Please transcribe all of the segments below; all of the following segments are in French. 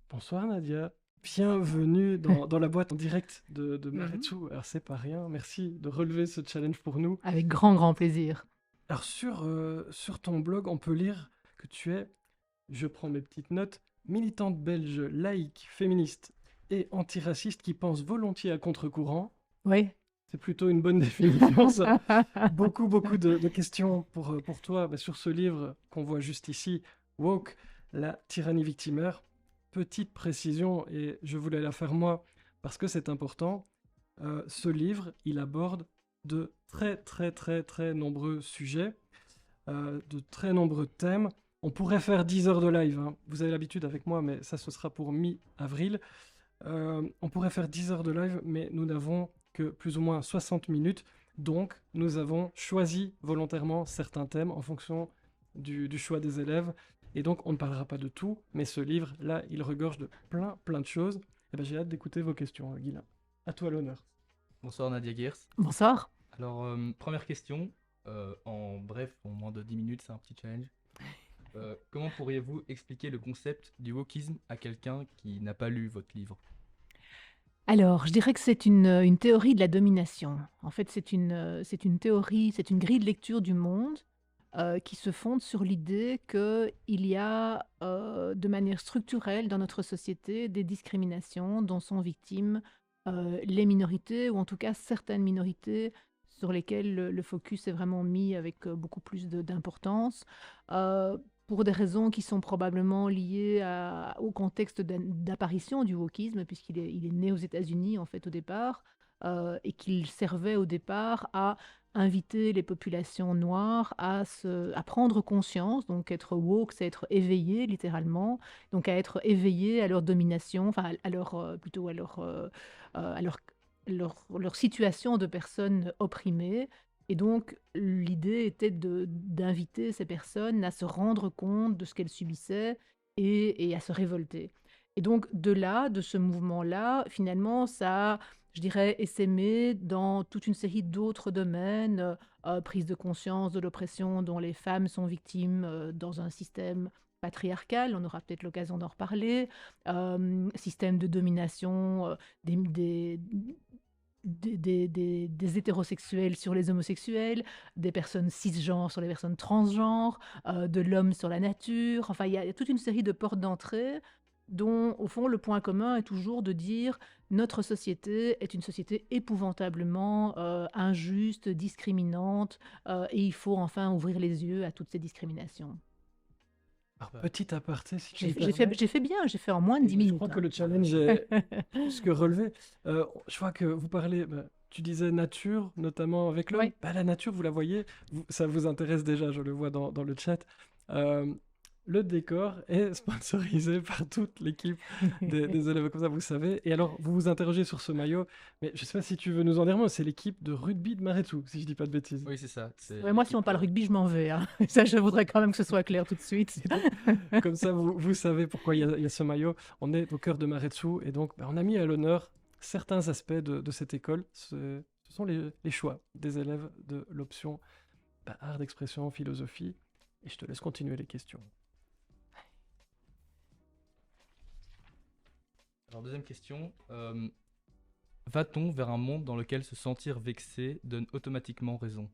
Bonsoir Nadia, bienvenue dans la boîte en direct de Mhm. Maretsu. Alors c'est pas rien, merci de relever ce challenge pour nous. Avec grand, grand plaisir. Alors sur ton blog, on peut lire que tu es, je prends mes petites notes, militante belge, laïque, féministe et antiraciste qui pense volontiers à contre-courant. Oui. C'est plutôt une bonne définition ça. Beaucoup de questions pour toi sur ce livre qu'on voit juste ici, Woke, la tyrannie victimaire. Petite précision, et je voulais la faire moi parce que c'est important. Ce livre, il aborde de très nombreux sujets, de très nombreux thèmes. On pourrait faire 10 heures de live, hein. Vous avez l'habitude avec moi, mais ça ce sera pour mi-avril. On pourrait faire 10 heures de live, mais nous n'avons que plus ou moins 60 minutes. Donc, nous avons choisi volontairement certains thèmes en fonction du choix des élèves. Et donc, on ne parlera pas de tout, mais ce livre-là, il regorge de plein de choses. Et ben, j'ai hâte d'écouter vos questions, Guilain. À toi l'honneur. Bonsoir Nadia Gears. Bonsoir. Alors, première question, en bref, en moins de 10 minutes, c'est un petit challenge. Comment pourriez-vous expliquer le concept du wokisme à quelqu'un qui n'a pas lu votre livre? Alors, je dirais que c'est une théorie de la domination. En fait, c'est une théorie, c'est une grille de lecture du monde qui se fonde sur l'idée qu'il y a de manière structurelle dans notre société des discriminations dont sont victimes les minorités, ou en tout cas certaines minorités sur lesquelles le focus est vraiment mis avec beaucoup plus d'importance, euh, pour des raisons qui sont probablement liées au contexte d'apparition du wokisme, puisqu'il est né aux États-Unis en fait au départ, et qu'il servait au départ à inviter les populations noires à prendre conscience. Donc être woke, c'est être éveillé littéralement, donc à être éveillé à leur domination, enfin à leur, plutôt à leur situation de personnes opprimées. Et donc l'idée était d'inviter ces personnes à se rendre compte de ce qu'elles subissaient et à se révolter. Et donc de là, de ce mouvement-là, finalement, ça a, je dirais, essaimé dans toute une série d'autres domaines, prise de conscience de l'oppression dont les femmes sont victimes dans un système patriarcal, on aura peut-être l'occasion d'en reparler, système de domination des, des, des hétérosexuels sur les homosexuels, des personnes cisgenres sur les personnes transgenres, de l'homme sur la nature. Enfin, il y a toute une série de portes d'entrée dont, au fond, le point commun est toujours de dire notre société est une société épouvantablement injuste, discriminante, et il faut enfin ouvrir les yeux à toutes ces discriminations. Alors, Bah, petit aparté, si tu J'ai me fait, j'ai fait, permets. j'ai fait bien, j'ai fait en moins de Et 10 je minutes. crois que Là. le challenge est plus que relevé. Je vois que vous parlez, tu disais nature, notamment avec l'homme. Oui. Bah, la nature, vous la voyez, ça vous intéresse déjà, je le vois dans le chat. Euh, le décor est sponsorisé par toute l'équipe des élèves, comme ça, vous savez. Et alors, vous vous interrogez sur ce maillot, mais je sais pas si tu veux nous en dire moins, c'est l'équipe de rugby de Maretsu, si je dis pas de bêtises. oui, c'est ça, c'est Ouais, moi, si on l'équipe. parle rugby, je m'en vais. Hein. Ça, je voudrais quand même que ce soit clair tout de suite. Et donc, comme ça, vous savez pourquoi il y a ce maillot. On est au cœur de Maretsu et donc on a mis à l'honneur certains aspects de cette école. Ce sont les choix des élèves de l'option art d'expression, philosophie. Et je te laisse continuer les questions. Alors, deuxième question, va-t-on vers un monde dans lequel se sentir vexé donne automatiquement raison?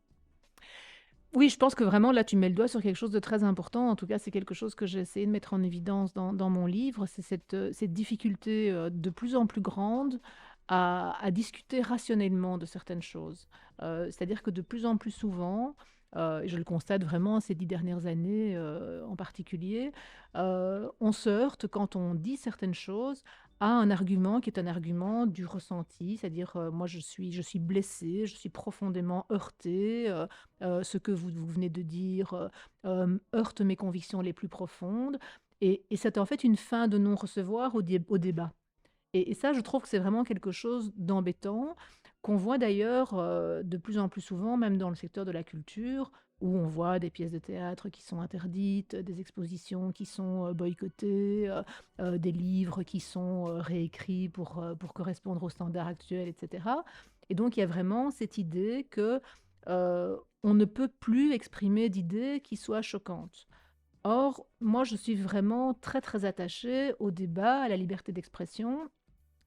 Oui, je pense que vraiment, là, tu mets le doigt sur quelque chose de très important. En tout cas, c'est quelque chose que j'ai essayé de mettre en évidence dans mon livre. C'est cette difficulté de plus en plus grande à discuter rationnellement de certaines choses. C'est-à-dire que de plus en plus souvent, et je le constate vraiment ces 10 dernières années en particulier, on se heurte quand on dit certaines choses à un argument qui est un argument du ressenti, c'est-à-dire moi je suis blessée, je suis profondément heurtée, ce que vous venez de dire heurte mes convictions les plus profondes. Et c'est en fait une fin de non-recevoir au débat. Et ça, je trouve que c'est vraiment quelque chose d'embêtant, qu'on voit d'ailleurs de plus en plus souvent, même dans le secteur de la culture, où on voit des pièces de théâtre qui sont interdites, des expositions qui sont boycottées, des livres qui sont réécrits pour correspondre aux standards actuels, etc. Et donc, il y a vraiment cette idée que on ne peut plus exprimer d'idées qui soient choquantes. Or, moi, je suis vraiment très, très attachée au débat, à la liberté d'expression.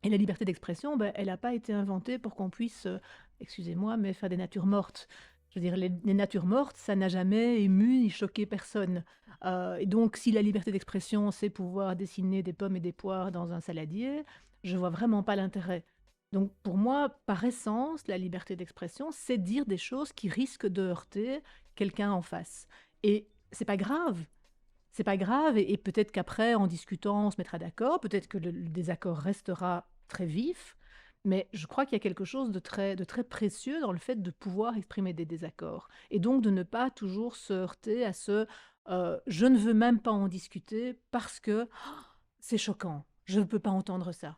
Et la liberté d'expression, ben, elle n'a pas été inventée pour qu'on puisse, excusez-moi, mais faire des natures mortes. Je veux dire, les natures mortes, ça n'a jamais ému ni choqué personne. Et donc, si la liberté d'expression, c'est pouvoir dessiner des pommes et des poires dans un saladier, je vois vraiment pas l'intérêt. Donc, pour moi, par essence, la liberté d'expression, c'est dire des choses qui risquent de heurter quelqu'un en face. Et c'est pas grave. C'est pas grave, et peut-être qu'après, en discutant, on se mettra d'accord. Peut-être que le désaccord restera très vif, mais je crois qu'il y a quelque chose de très précieux dans le fait de pouvoir exprimer des désaccords. Et donc de ne pas toujours se heurter à ce je ne veux même pas en discuter parce que c'est choquant, je ne peux pas entendre ça.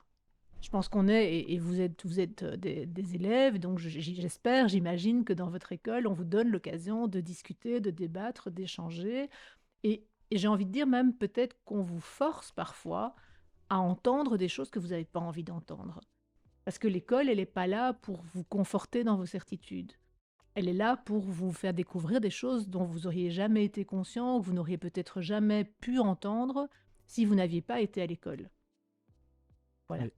Je pense qu'on est, et vous êtes des élèves, donc j'espère, j'imagine que dans votre école, on vous donne l'occasion de discuter, de débattre, d'échanger. Et j'ai envie de dire même peut-être qu'on vous force parfois à entendre des choses que vous n'avez pas envie d'entendre. Parce que l'école, elle n'est pas là pour vous conforter dans vos certitudes. Elle est là pour vous faire découvrir des choses dont vous auriez jamais été conscient, ou que vous n'auriez peut-être jamais pu entendre si vous n'aviez pas été à l'école. Voilà. Oui.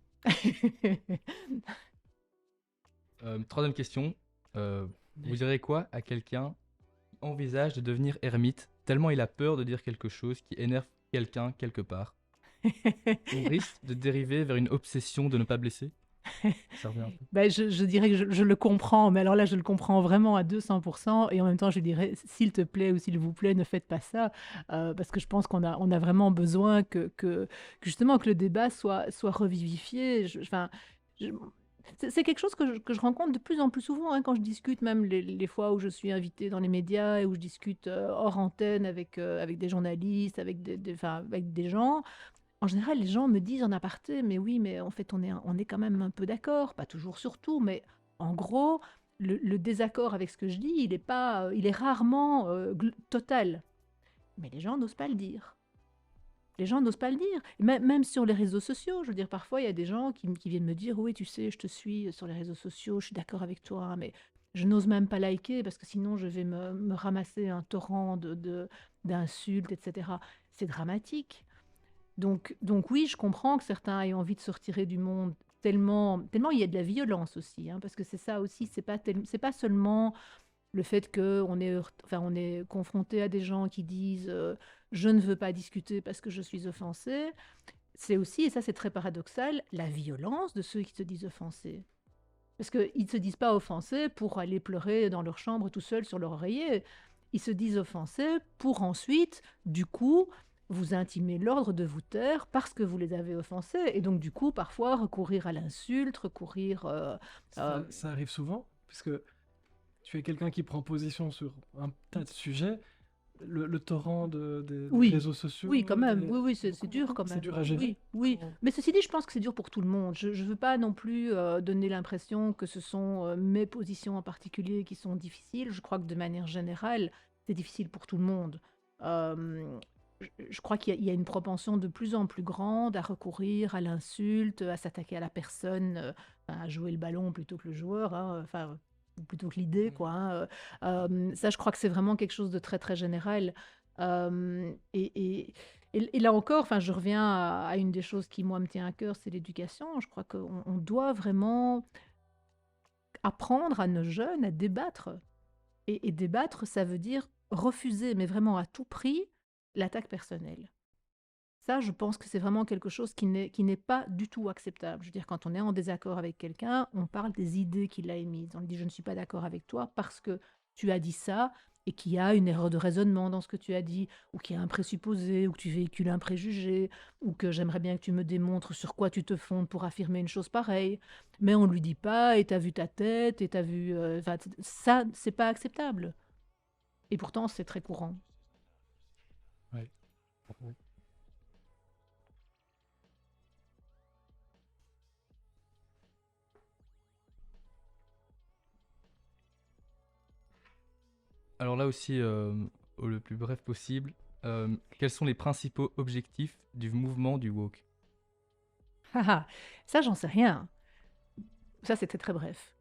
Troisième question. Vous direz quoi à quelqu'un qui envisage de devenir ermite tellement il a peur de dire quelque chose qui énerve quelqu'un quelque part? On risque de dériver vers une obsession de ne pas blesser? Ça revient un peu. Ben, je dirais que je le comprends, mais alors là, je le comprends vraiment à 200%, et en même temps, je dirais, s'il te plaît ou s'il vous plaît, ne faites pas ça, parce que je pense on a vraiment besoin que justement que le débat soit revivifié. Enfin, je- c'est quelque chose que je rencontre de plus en plus souvent, hein, quand je discute, même les fois où je suis invitée dans les médias et où je discute hors antenne avec des journalistes, enfin, avec des gens. En général, les gens me disent en aparté: «Mais oui, mais en fait, on est quand même un peu d'accord», pas toujours sur tout, mais en gros, le désaccord avec ce que je dis, il est pas, il est rarement, total. Mais les gens n'osent pas le dire. Les gens n'osent pas le dire. Même sur les réseaux sociaux, je veux dire, parfois, il y a des gens qui viennent me dire: «Oui, tu sais, je te suis sur les réseaux sociaux, je suis d'accord avec toi, mais je n'ose même pas liker parce que sinon je vais me ramasser un torrent d'insultes, et cetera». C'est dramatique. Donc oui, je comprends que certains aient envie de se retirer du monde tellement il y a de la violence aussi, hein, parce que c'est ça aussi, c'est pas seulement le fait qu'on est, enfin, on est confronté à des gens qui disent je ne veux pas discuter parce que je suis offensé. C'est aussi, et ça c'est très paradoxal, la violence de ceux qui se disent offensés. Parce qu'ils ne se disent pas offensés pour aller pleurer dans leur chambre tout seuls sur leur oreiller. Ils se disent offensés pour ensuite, du coup, vous intimer l'ordre de vous taire parce que vous les avez offensés. Et donc, du coup, parfois, recourir à l'insulte, recourir... Ça arrive souvent, puisque tu es quelqu'un qui prend position sur un tas de sujets. Le torrent des Oui, réseaux sociaux, oui, quand même. Oui, oui, c'est beaucoup, dur beaucoup. quand C'est même. dur à gérer. Oui, oui. Comment- Mais ceci dit, je pense que c'est dur pour tout le monde. Je ne veux pas non plus donner l'impression que ce sont mes positions en particulier qui sont difficiles. Je crois que de manière générale, c'est difficile pour tout le monde. Euh, je crois qu'il y a une propension de plus en plus grande à recourir à l'insulte, à s'attaquer à la personne, enfin, à jouer le ballon plutôt que le joueur, hein, enfin, ou plutôt que l'idée, quoi, hein. Ça, je crois que c'est vraiment quelque chose de très, très général. Euh, et, et- et là encore, enfin, je reviens à une des choses qui, moi, me tient à cœur, c'est l'éducation. Je crois qu'on doit vraiment apprendre à nos jeunes à débattre. Et débattre, ça veut dire refuser, mais vraiment à tout prix, l'attaque personnelle. Ça, je pense que c'est vraiment quelque chose qui n'est pas du tout acceptable. Je veux dire, quand on est en désaccord avec quelqu'un, on parle des idées qu'il a émises. On lui dit, je ne suis pas d'accord avec toi parce que tu as dit ça, et qu'il y a une erreur de raisonnement dans ce que tu as dit, ou qu'il y a un présupposé, ou que tu véhicules un préjugé, ou que j'aimerais bien que tu me démontres sur quoi tu te fondes pour affirmer une chose pareille. Mais on ne lui dit pas, et t'as vu ta tête, et t'as vu... enfin, ça, c'est pas acceptable. Et pourtant, c'est très courant. Ouais. Alors là aussi, au le plus bref possible, quels sont les principaux objectifs du mouvement du woke? Ah ah, ça, j'en sais rien. Ça, c'était très bref.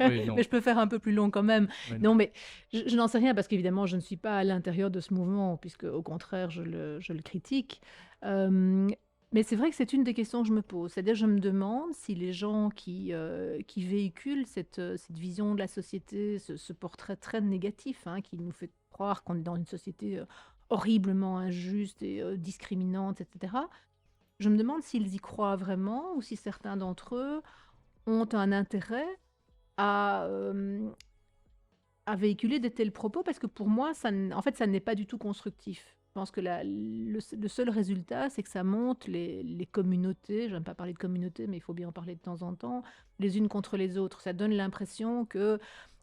Oui, non. Mais je peux faire un peu plus long quand même. Oui, Non, mais je n'en sais rien parce qu'évidemment, je ne suis pas à l'intérieur de ce mouvement, puisque au contraire, je le critique. Euh, mais c'est vrai que c'est une des questions que je me pose. C'est-à-dire, je me demande si les gens qui véhiculent cette vision de la société, ce portrait très négatif, hein, qui nous fait croire qu'on est dans une société horriblement injuste et discriminante, etc. Je me demande s'ils y croient vraiment ou si certains d'entre eux ont un intérêt à, à véhiculer de tels propos parce que pour moi, en fait, ça n'est pas du tout constructif. Je pense que le seul résultat, c'est que ça monte les communautés, je n'aime pas parler de communautés, mais il faut bien en parler de temps en temps, les unes contre les autres. Ça donne l'impression que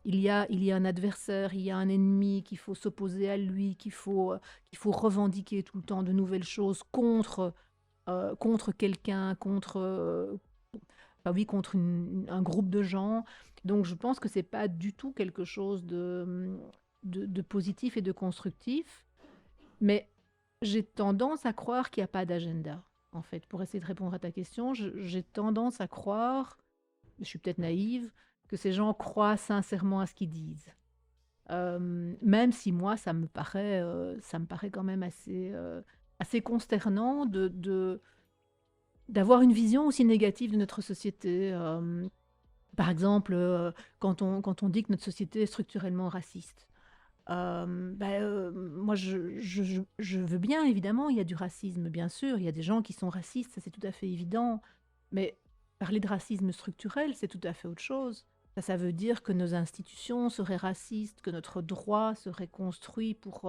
il y a un adversaire, il y a un ennemi, qu'il faut s'opposer à lui, qu'il faut revendiquer tout le temps de nouvelles choses contre quelqu'un, enfin oui, contre un groupe de gens. Donc je pense que c'est pas du tout quelque chose de positif et de constructif, mais j'ai tendance à croire qu'il n'y a pas d'agenda. En fait, pour essayer de répondre à ta question, j'ai tendance à croire, je suis peut-être naïve, que ces gens croient sincèrement à ce qu'ils disent. Même si moi, ça me paraît quand même assez consternant d'avoir une vision aussi négative de notre société. Par exemple, quand on dit que notre société est structurellement raciste. Moi, je veux bien, évidemment, il y a du racisme, bien sûr, il y a des gens qui sont racistes, ça c'est tout à fait évident, mais parler de racisme structurel, c'est tout à fait autre chose. Ça veut dire que nos institutions seraient racistes, que notre droit serait construit pour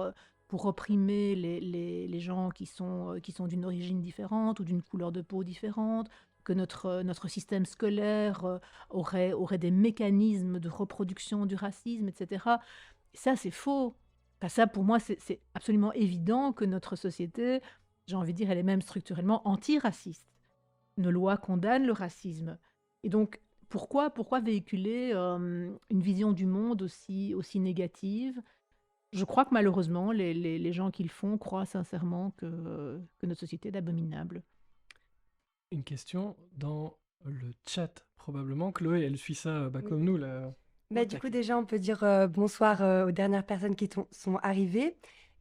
opprimer les gens qui sont d'une origine différente ou d'une couleur de peau différente, que notre système scolaire aurait des mécanismes de reproduction du racisme, etc. Ça, c'est faux. Enfin, ça, pour moi, c'est absolument évident que notre société, j'ai envie de dire, elle est même structurellement antiraciste. Nos lois condamnent le racisme. Et donc, pourquoi véhiculer une vision du monde aussi négative? Je crois que malheureusement, les gens qui le font croient sincèrement que notre société est abominable. Une question dans le chat, probablement. Chloé, elle suit ça Oui. comme nous, là. Du coup, déjà, on peut dire bonsoir aux dernières personnes qui sont arrivées.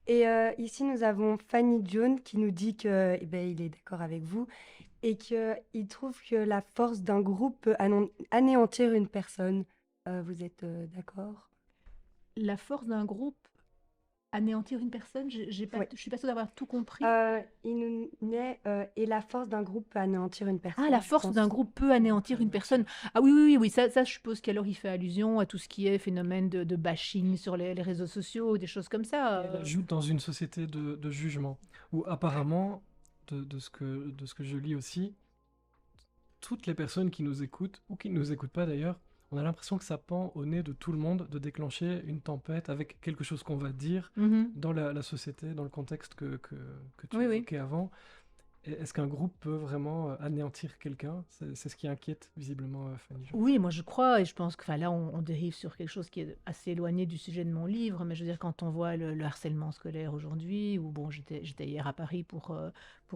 Et ici, nous avons Fanny John qui nous dit que, il est d'accord avec vous et qu'il trouve que la force d'un groupe peut anéantir une personne. Vous êtes d'accord? La force d'un groupe, anéantir une personne, Oui. je suis pas sûre d'avoir tout compris. Il nous naît et la force d'un groupe peut anéantir une personne. Ah, la je force pense. d'un groupe peut anéantir une personne. Ah oui, oui, oui, oui, ça je suppose qu'alors il fait allusion à tout ce qui est phénomène de bashing sur les réseaux sociaux, des choses comme ça. Elle ajoute dans une société de jugement, où apparemment, de ce que je lis aussi, toutes les personnes qui nous écoutent, ou qui ne nous écoutent pas d'ailleurs, on a l'impression que ça pend au nez de tout le monde de déclencher une tempête avec quelque chose qu'on va dire Mhm. dans la société, dans le contexte que tu Oui, oui. évoquais avant. Est-ce qu'un groupe peut vraiment anéantir quelqu'un? C'est ce qui inquiète visiblement Fanny Jo. Oui, moi je crois, et je pense que enfin, là on dérive sur quelque chose qui est assez éloigné du sujet de mon livre, mais je veux dire, quand on voit le harcèlement scolaire aujourd'hui, ou bon, j'étais hier à Paris pour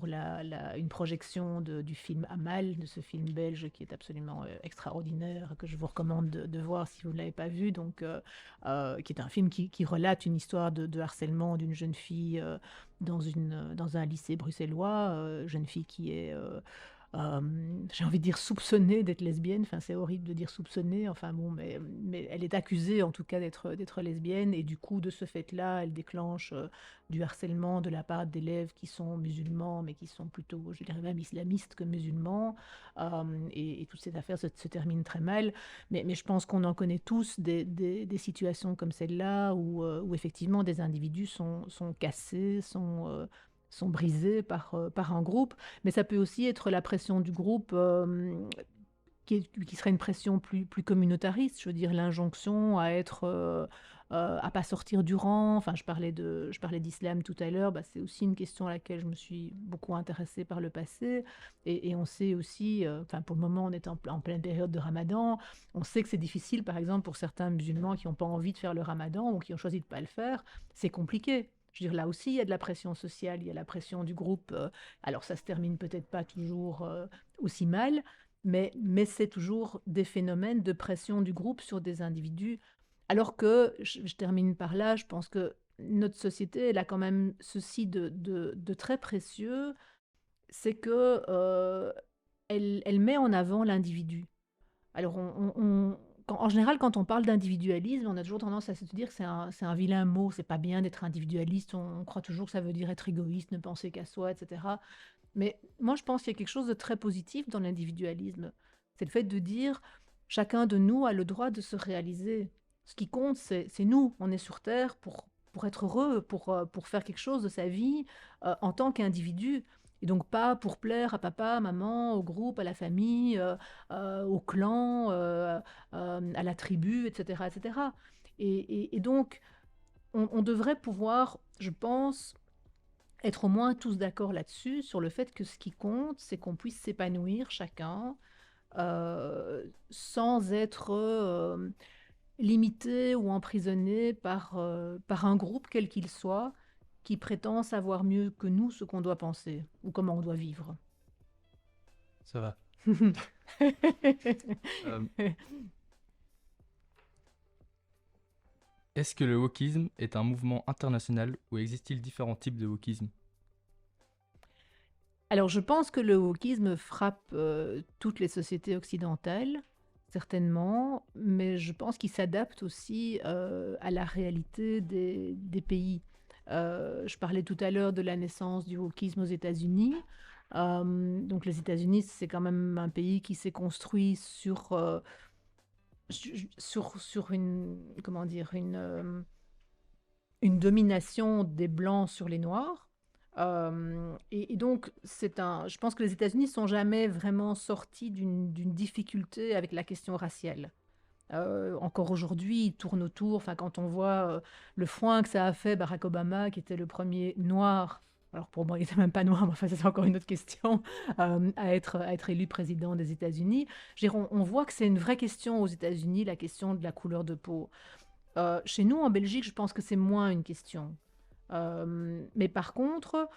une projection du film Amal, de ce film belge qui est absolument extraordinaire, que je vous recommande de voir si vous ne l'avez pas vu, donc, qui est un film qui relate une histoire de harcèlement d'une jeune fille dans un lycée bruxellois, jeune fille qui est j'ai envie de dire soupçonnée d'être lesbienne, enfin c'est horrible de dire soupçonnée, enfin bon, mais elle est accusée en tout cas d'être lesbienne, et du coup de ce fait-là, elle déclenche du harcèlement de la part d'élèves qui sont musulmans, mais qui sont plutôt, je dirais même islamistes que musulmans, et toute cette affaire se termine très mal, mais je pense qu'on en connaît tous des situations comme celle-là où effectivement des individus sont cassés, sont brisés par un groupe, mais ça peut aussi être la pression du groupe qui serait une pression plus communautariste, je veux dire l'injonction à être à pas sortir du rang. Enfin, je parlais d'islam tout à l'heure, c'est aussi une question à laquelle je me suis beaucoup intéressée par le passé, et on sait aussi, enfin pour le moment on est en pleine période de Ramadan, on sait que c'est difficile par exemple pour certains musulmans qui n'ont pas envie de faire le Ramadan ou qui ont choisi de ne pas le faire, c'est compliqué. Je veux dire, là aussi, il y a de la pression sociale, il y a la pression du groupe. Alors, ça se termine peut-être pas toujours aussi mal, mais c'est toujours des phénomènes de pression du groupe sur des individus. Alors que, je termine par là, je pense que notre société, elle a quand même ceci de très précieux, c'est que elle met en avant l'individu. Alors, en général, quand on parle d'individualisme, on a toujours tendance à se dire que c'est un vilain mot, c'est pas bien d'être individualiste, on croit toujours que ça veut dire être égoïste, ne penser qu'à soi, etc. Mais moi, je pense qu'il y a quelque chose de très positif dans l'individualisme. C'est le fait de dire, chacun de nous a le droit de se réaliser. Ce qui compte, c'est nous. On est sur Terre pour être heureux, pour faire quelque chose de sa vie en tant qu'individu. Et donc pas pour plaire à papa, maman, au groupe, à la famille, au clan, à la tribu, etc. etc. Et donc, on devrait pouvoir, je pense, être au moins tous d'accord là-dessus, sur le fait que ce qui compte, c'est qu'on puisse s'épanouir chacun sans être limité ou emprisonné par un groupe quel qu'il soit qui prétend savoir mieux que nous ce qu'on doit penser ou comment on doit vivre. Ça va. Euh, Est-ce que le wokisme est un mouvement international ou existe-t-il différents types de wokisme? Alors, je pense que le wokisme frappe toutes les sociétés occidentales, certainement, mais je pense qu'il s'adapte aussi à la réalité des pays. Je parlais tout à l'heure de la naissance du wokisme aux États-Unis. Donc, les États-Unis, c'est quand même un pays qui s'est construit sur une, comment dire, une domination des Blancs sur les Noirs. Et donc, je pense que les États-Unis ne sont jamais vraiment sortis d'une difficulté avec la question raciale. Encore aujourd'hui, ils tournent autour, enfin, quand on voit le foin que ça a fait Barack Obama, qui était le premier noir, alors pour moi, il n'était même pas noir, mais enfin, ça, c'est encore une autre question, à être élu président des États-Unis. Je veux dire, on voit que c'est une vraie question aux États-Unis, la question de la couleur de peau. Chez nous, en Belgique, je pense que c'est moins une question. Mais par contre,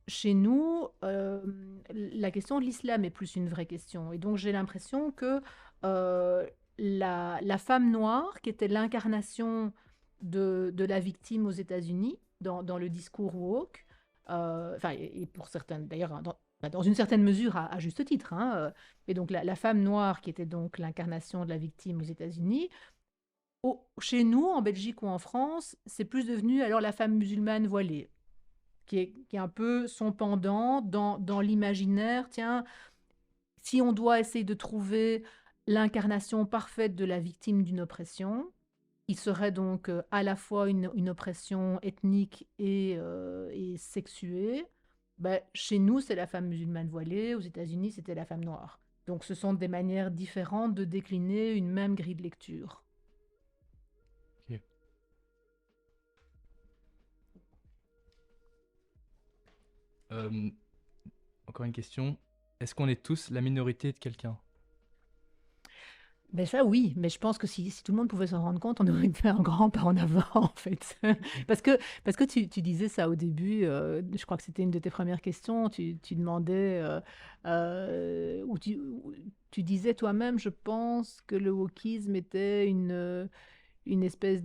chez nous, la question de l'islam est plus une vraie question. Et donc, j'ai l'impression que la femme noire, qui était l'incarnation de la victime aux États-Unis, dans le discours woke, enfin, et pour certaines, d'ailleurs, dans une certaine mesure, à juste titre, hein, et donc la femme noire, qui était donc l'incarnation de la victime aux États-Unis, chez nous, en Belgique ou en France, c'est plus devenu alors la femme musulmane voilée, qui est un peu son pendant dans l'imaginaire. Tiens, si on doit essayer de trouver l'incarnation parfaite de la victime d'une oppression, qui serait donc à la fois une oppression ethnique et sexuée, ben, chez nous, c'est la femme musulmane voilée, aux États-Unis, c'était la femme noire. Donc ce sont des manières différentes de décliner une même grille de lecture. Ok. Encore une question. Est-ce qu'on est tous la minorité de quelqu'un? Ben ça oui, mais je pense que si tout le monde pouvait s'en rendre compte, on aurait fait un grand pas en avant en fait. Parce que tu disais ça au début, je crois que c'était une de tes premières questions, tu demandais, ou tu disais toi-même, je pense que le wokisme était une espèce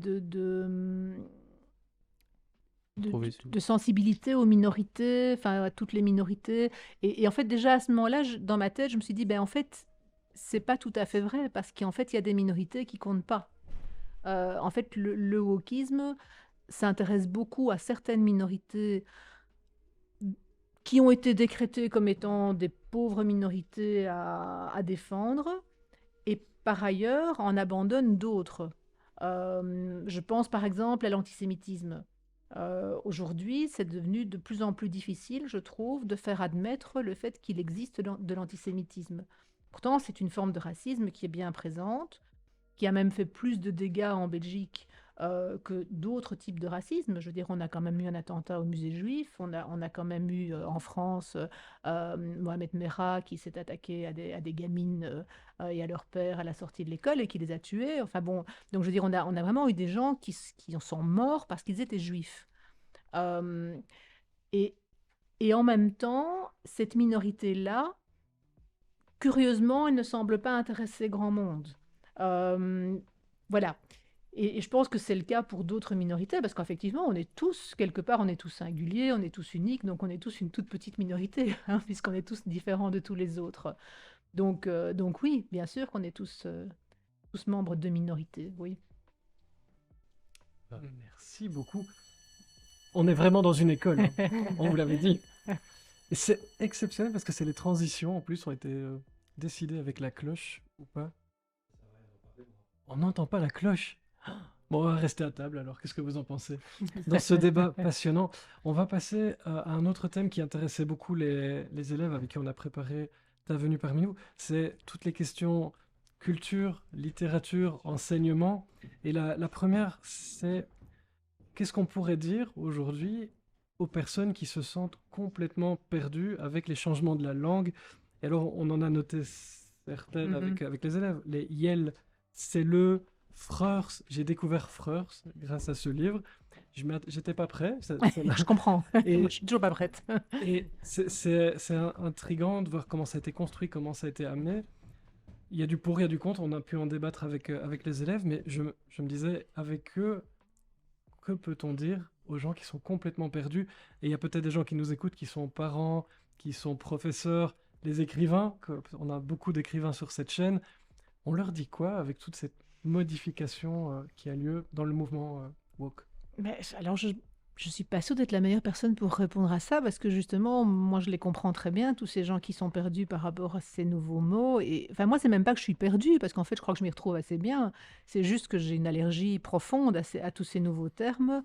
Trouver sous. de sensibilité aux minorités, enfin à toutes les minorités. Et en fait, déjà à ce moment-là, dans ma tête, je me suis dit, ben en fait, c'est pas tout à fait vrai, parce qu'en fait, il y a des minorités qui comptent pas. En fait, le wokisme s'intéresse beaucoup à certaines minorités qui ont été décrétées comme étant des pauvres minorités à défendre, et par ailleurs en abandonne d'autres. Je pense par exemple à l'antisémitisme. Aujourd'hui, c'est devenu de plus en plus difficile, je trouve, de faire admettre le fait qu'il existe de l'antisémitisme. Pourtant, c'est une forme de racisme qui est bien présente, qui a même fait plus de dégâts en Belgique que d'autres types de racisme. Je veux dire, on a quand même eu un attentat au musée juif, on a quand même eu en France Mohamed Merah qui s'est attaqué à des gamines et à leur père à la sortie de l'école et qui les a tués. Enfin bon, donc je veux dire, on a vraiment eu des gens qui en sont morts parce qu'ils étaient juifs. Euh, et, et en même temps, cette minorité-là, curieusement, il ne semble pas intéresser grand monde. Voilà. Et je pense que c'est le cas pour d'autres minorités, parce qu'effectivement, on est tous, quelque part, on est tous singuliers, on est tous uniques, donc on est tous une toute petite minorité, hein, puisqu'on est tous différents de tous les autres. Donc oui, bien sûr qu'on est tous membres de minorités, oui. Merci beaucoup. On est vraiment dans une école, hein. On vous l'avait dit. Et c'est exceptionnel parce que c'est les transitions, en plus, ont été décidées avec la cloche, ou pas? On n'entend pas la cloche. Bon, on va rester à table alors, qu'est-ce que vous en pensez? Dans ce débat passionnant, on va passer à un autre thème qui intéressait beaucoup les élèves avec qui on a préparé ta venue parmi nous. C'est toutes les questions culture, littérature, enseignement. Et la première, c'est qu'est-ce qu'on pourrait dire aujourd'hui aux personnes qui se sentent complètement perdues avec les changements de la langue? Et alors, on en a noté certaines avec les élèves. Les Yel, c'est le Freurs. J'ai découvert Freurs grâce à ce livre. J'étais pas prêt. Je comprends. Et- Je suis toujours pas prête. Et c'est intriguant de voir comment ça a été construit, comment ça a été amené. Il y a du pour, il y a du contre. On a pu en débattre avec les élèves, mais je me disais, avec eux, que peut-on dire aux gens qui sont complètement perdus? Et il y a peut-être des gens qui nous écoutent, qui sont parents, qui sont professeurs, les écrivains. On a beaucoup d'écrivains sur cette chaîne. On leur dit quoi avec toute cette modification qui a lieu dans le mouvement woke? Mais alors, je suis pas sûre d'être la meilleure personne pour répondre à ça, parce que justement, moi, je les comprends très bien, tous ces gens qui sont perdus par rapport à ces nouveaux mots. Et enfin, moi, c'est même pas que je suis perdue, parce qu'en fait, je crois que je m'y retrouve assez bien. C'est juste que j'ai une allergie profonde à tous ces nouveaux termes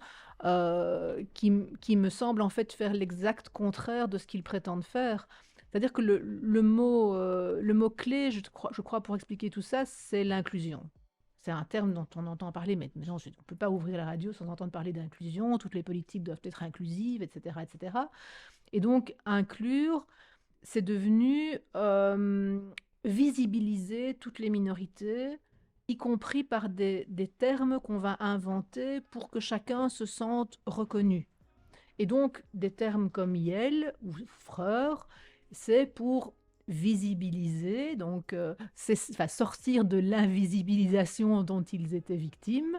qui me semblent en fait faire l'exact contraire de ce qu'ils prétendent faire. C'est-à-dire que le mot clé, je crois, pour expliquer tout ça, c'est l'inclusion. C'est un terme dont on entend parler, mais on ne peut pas ouvrir la radio sans entendre parler d'inclusion, toutes les politiques doivent être inclusives, etc. etc. Et donc, inclure, c'est devenu visibiliser toutes les minorités, y compris par des termes qu'on va inventer pour que chacun se sente reconnu. Et donc, des termes comme Yel ou Freur, c'est pour visibiliser, donc sortir de l'invisibilisation dont ils étaient victimes,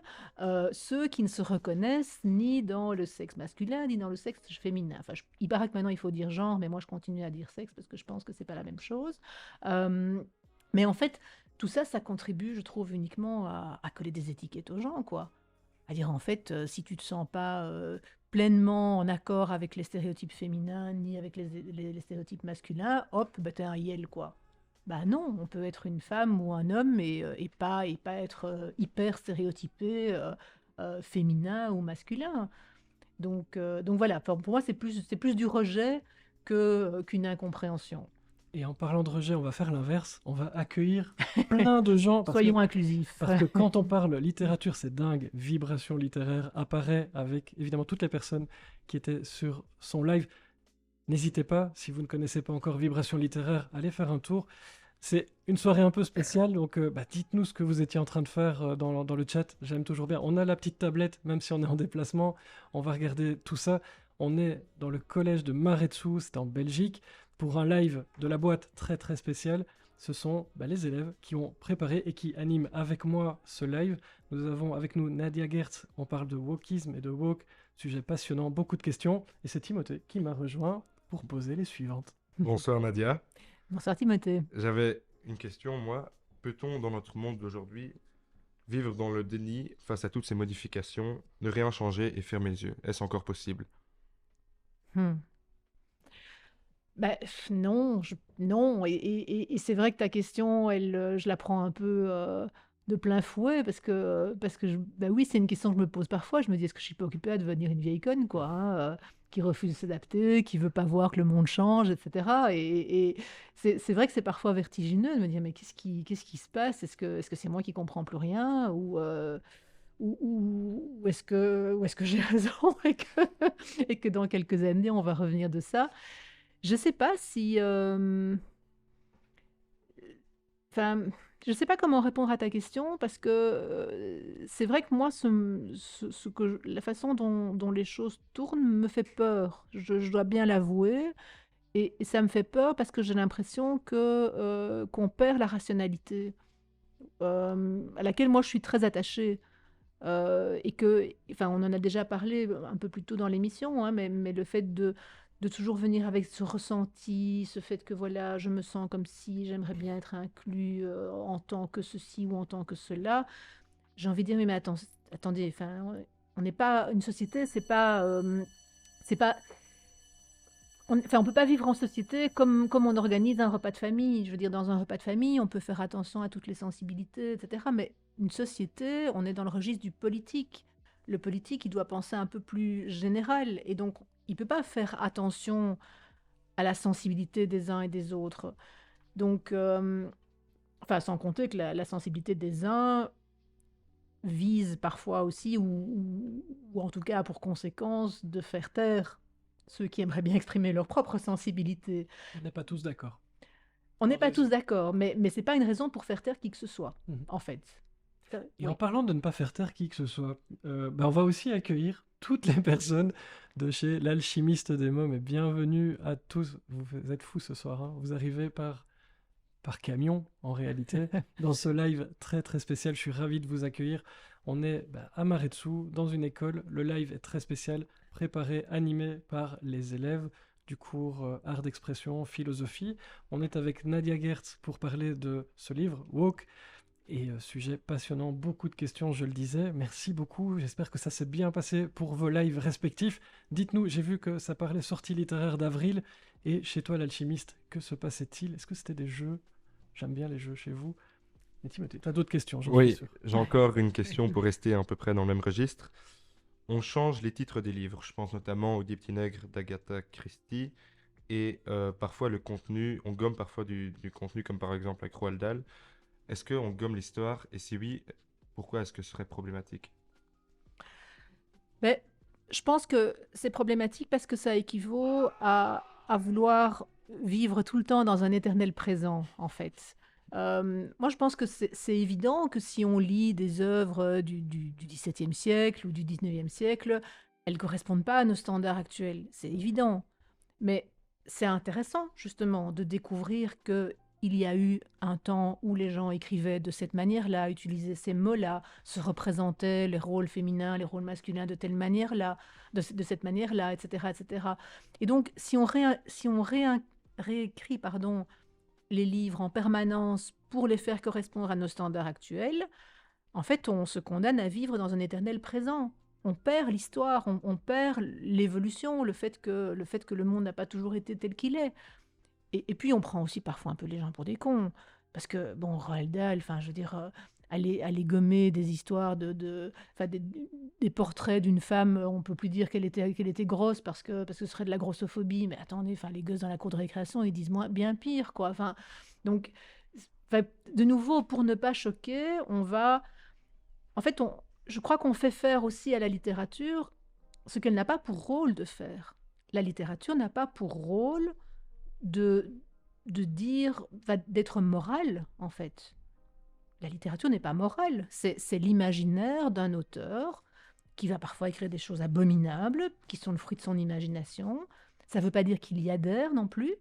ceux qui ne se reconnaissent ni dans le sexe masculin, ni dans le sexe féminin. Enfin, il paraît que maintenant il faut dire genre, mais moi je continue à dire sexe parce que je pense que c'est pas la même chose. Mais en fait, tout ça, ça contribue, je trouve, uniquement à coller des étiquettes aux gens, quoi. À dire, en fait, si tu te sens pas pleinement en accord avec les stéréotypes féminins, ni avec les stéréotypes masculins, hop, bah t'es un Yel, quoi. Bah non, on peut être une femme ou un homme et pas être hyper stéréotypé féminin ou masculin. Donc voilà, pour moi, c'est plus du rejet qu'une incompréhension. Et en parlant de rejet, on va faire l'inverse. On va accueillir plein de gens. Soyons inclusifs. Parce que quand on parle littérature, c'est dingue. Vibration littéraire apparaît avec évidemment toutes les personnes qui étaient sur son live. N'hésitez pas, si vous ne connaissez pas encore Vibration littéraire, allez faire un tour. C'est une soirée un peu spéciale, donc dites-nous ce que vous étiez en train de faire dans le chat. J'aime toujours bien. On a la petite tablette, même si on est en déplacement. On va regarder tout ça. On est dans le collège de Maretsu, c'est en Belgique, pour un live de la boîte très très spécial. Ce sont les élèves qui ont préparé et qui animent avec moi ce live. Nous avons avec nous Nadia Gertz, on parle de wokisme et de woke, sujet passionnant, beaucoup de questions. Et c'est Timothée qui m'a rejoint pour poser les suivantes. Bonsoir Nadia. Bonsoir Timothée. J'avais une question, moi. Peut-on, dans notre monde d'aujourd'hui, vivre dans le déni face à toutes ces modifications, ne rien changer et fermer les yeux? Est-ce encore possible? Non, non. Et c'est vrai que ta question, je la prends un peu de plein fouet parce que oui, c'est une question que je me pose parfois. Je me dis, est-ce que je suis pas occupée à devenir une vieille conne, quoi, hein, qui refuse de s'adapter, qui veut pas voir que le monde change, etc. Et c'est vrai que c'est parfois vertigineux de me dire, mais qu'est-ce qui se passe? Est-ce que c'est moi qui comprends plus rien ou est-ce que j'ai raison et que dans quelques années, on va revenir de ça? Je sais pas si... Enfin, je sais pas comment répondre à ta question parce que c'est vrai que moi, la façon dont les choses tournent me fait peur. Je dois bien l'avouer. Et ça me fait peur parce que j'ai l'impression qu'on perd la rationalité, à laquelle moi je suis très attachée. Et que, enfin, on en a déjà parlé un peu plus tôt dans l'émission, hein, mais le fait de toujours venir avec ce ressenti, ce fait que voilà, je me sens comme si j'aimerais bien être inclus en tant que ceci ou en tant que cela, j'ai envie de dire, mais attendez, enfin, on n'est pas une société, c'est pas, enfin, on peut pas vivre en société comme on organise un repas de famille. Je veux dire, dans un repas de famille, on peut faire attention à toutes les sensibilités, etc. Mais une société, on est dans le registre du politique. Le politique, il doit penser un peu plus général. Et donc, il peut pas faire attention à la sensibilité des uns et des autres. Donc, enfin, sans compter que la sensibilité des uns vise parfois aussi, ou en tout cas a pour conséquence de faire taire ceux qui aimeraient bien exprimer leur propre sensibilité. On n'est pas tous d'accord. On n'est En pas tous résumé. d'accord, mais ce n'est pas une raison pour faire taire qui que ce soit, Mhm. en fait. Et Oui. en parlant de ne pas faire taire qui que ce soit, on va aussi accueillir toutes les personnes de chez l'Alchimiste des Mômes. Et bienvenue à tous. Vous êtes fous ce soir, hein. Vous arrivez par camion, en réalité, dans ce live très très spécial. Je suis ravi de vous accueillir. On est à Maretsu, dans une école. Le live est très spécial, préparé, animé par les élèves du cours Art d'expression, philosophie. On est avec Nadia Gertz pour parler de ce livre, Woke. Et sujet passionnant, beaucoup de questions, je le disais. Merci beaucoup, j'espère que ça s'est bien passé pour vos lives respectifs. Dites-nous, j'ai vu que ça parlait sortie littéraire d'avril. Et chez toi, l'alchimiste, que se passait-il? Est-ce que c'était des jeux? J'aime bien les jeux chez vous. Et Timothée, tu as d'autres questions, j'en suis Oui, sûr. j'ai encore une question pour rester à peu près dans le même registre. On change les titres des livres. Je pense notamment au Des Petits Nègres d'Agatha Christie. Et parfois le contenu, on gomme parfois du contenu, comme par exemple avec Roald Dahl. Est-ce qu'on gomme l'histoire? Et si oui, pourquoi est-ce que ce serait problématique? Mais je pense que c'est problématique parce que ça équivaut à vouloir vivre tout le temps dans un éternel présent, en fait. Moi, je pense que c'est évident que si on lit des œuvres du XVIIe siècle ou du XIXe siècle, elles ne correspondent pas à nos standards actuels. C'est évident. Mais c'est intéressant, justement, de découvrir que il y a eu un temps où les gens écrivaient de cette manière-là, utilisaient ces mots-là, se représentaient les rôles féminins, les rôles masculins de telle manière-là, de cette manière-là, etc., etc. Et donc, si on réécrit, pardon, les livres en permanence pour les faire correspondre à nos standards actuels, en fait, on se condamne à vivre dans un éternel présent. On perd l'histoire, on perd l'évolution, le fait que le monde n'a pas toujours été tel qu'il est. Et puis, on prend aussi parfois un peu les gens pour des cons. Parce que, bon, Roald Dahl, enfin, je veux dire, aller gommer des histoires enfin, des portraits d'une femme, on peut plus dire qu'elle était grosse parce que ce serait de la grossophobie. Mais attendez, enfin, les gosses dans la cour de récréation, ils disent bien pire, quoi. Enfin, donc, enfin, de nouveau, pour ne pas choquer, on va en fait, je crois qu'on fait faire aussi à la littérature ce qu'elle n'a pas pour rôle de faire. La littérature n'a pas pour rôle de, de dire, d'être morale, en fait. La littérature n'est pas morale, c'est l'imaginaire d'un auteur qui va parfois écrire des choses abominables, qui sont le fruit de son imagination. Ça ne veut pas dire qu'il y adhère non plus.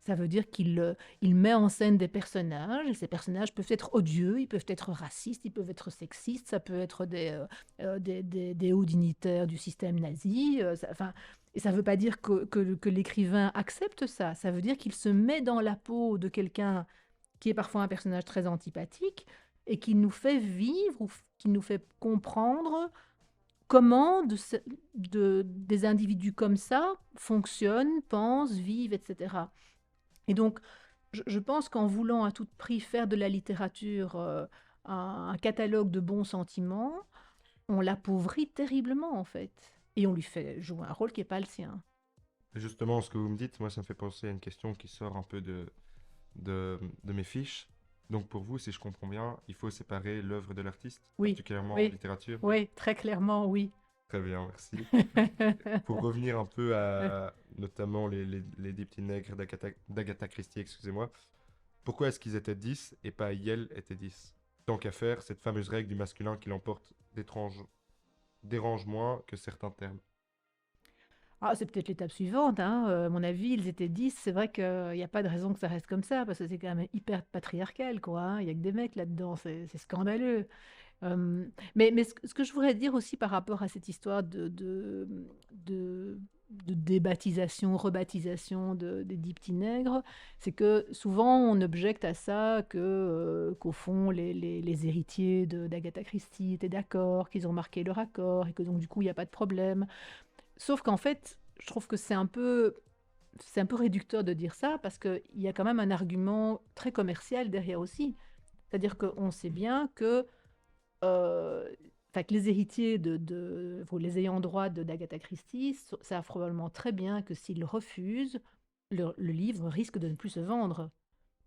Ça veut dire qu'il met en scène des personnages, et ces personnages peuvent être odieux, ils peuvent être racistes, ils peuvent être sexistes, ça peut être des hauts dignitaires du système nazi. Enfin, et ça ne veut pas dire que l'écrivain accepte ça. Ça veut dire qu'il se met dans la peau de quelqu'un qui est parfois un personnage très antipathique et qui nous fait vivre ou qui nous fait comprendre comment des individus comme ça fonctionnent, pensent, vivent, etc. Et donc, je pense qu'en voulant à tout prix faire de la littérature un catalogue de bons sentiments, on l'appauvrit terriblement en fait. Et on lui fait jouer un rôle qui n'est pas le sien. Justement, ce que vous me dites, moi, ça me fait penser à une question qui sort un peu de mes fiches. Donc pour vous, si je comprends bien, il faut séparer l'œuvre de l'artiste, Oui, particulièrement en oui, littérature. oui, très clairement, oui. Très bien, merci. Pour revenir un peu à notamment les Des Petits Nègres d'Agatha Christie, excusez-moi, pourquoi est-ce qu'ils étaient 10 et pas Yel était 10? Tant qu'à faire, cette fameuse règle du masculin qui l'emporte dérange moins que certains termes. Ah, c'est peut-être l'étape suivante, hein. À mon avis, ils étaient 10. C'est vrai qu'il n'y a pas de raison que ça reste comme ça, parce que c'est quand même hyper patriarcal, quoi, hein. Il n'y a que des mecs là-dedans, c'est scandaleux. Mais ce que je voudrais dire aussi par rapport à cette histoire de débaptisation, rebaptisation des dix petits nègres, c'est que souvent on objecte à ça qu'au fond les héritiers d'Agatha Christie étaient d'accord, qu'ils ont marqué leur accord et que donc du coup il n'y a pas de problème. Sauf qu'en fait, je trouve que c'est un peu réducteur de dire ça parce qu'il y a quand même un argument très commercial derrière aussi. C'est-à-dire qu'on sait bien euh, que les héritiers ou les ayants droit d'Agatha Christie savent probablement très bien que s'ils refusent, le livre risque de ne plus se vendre.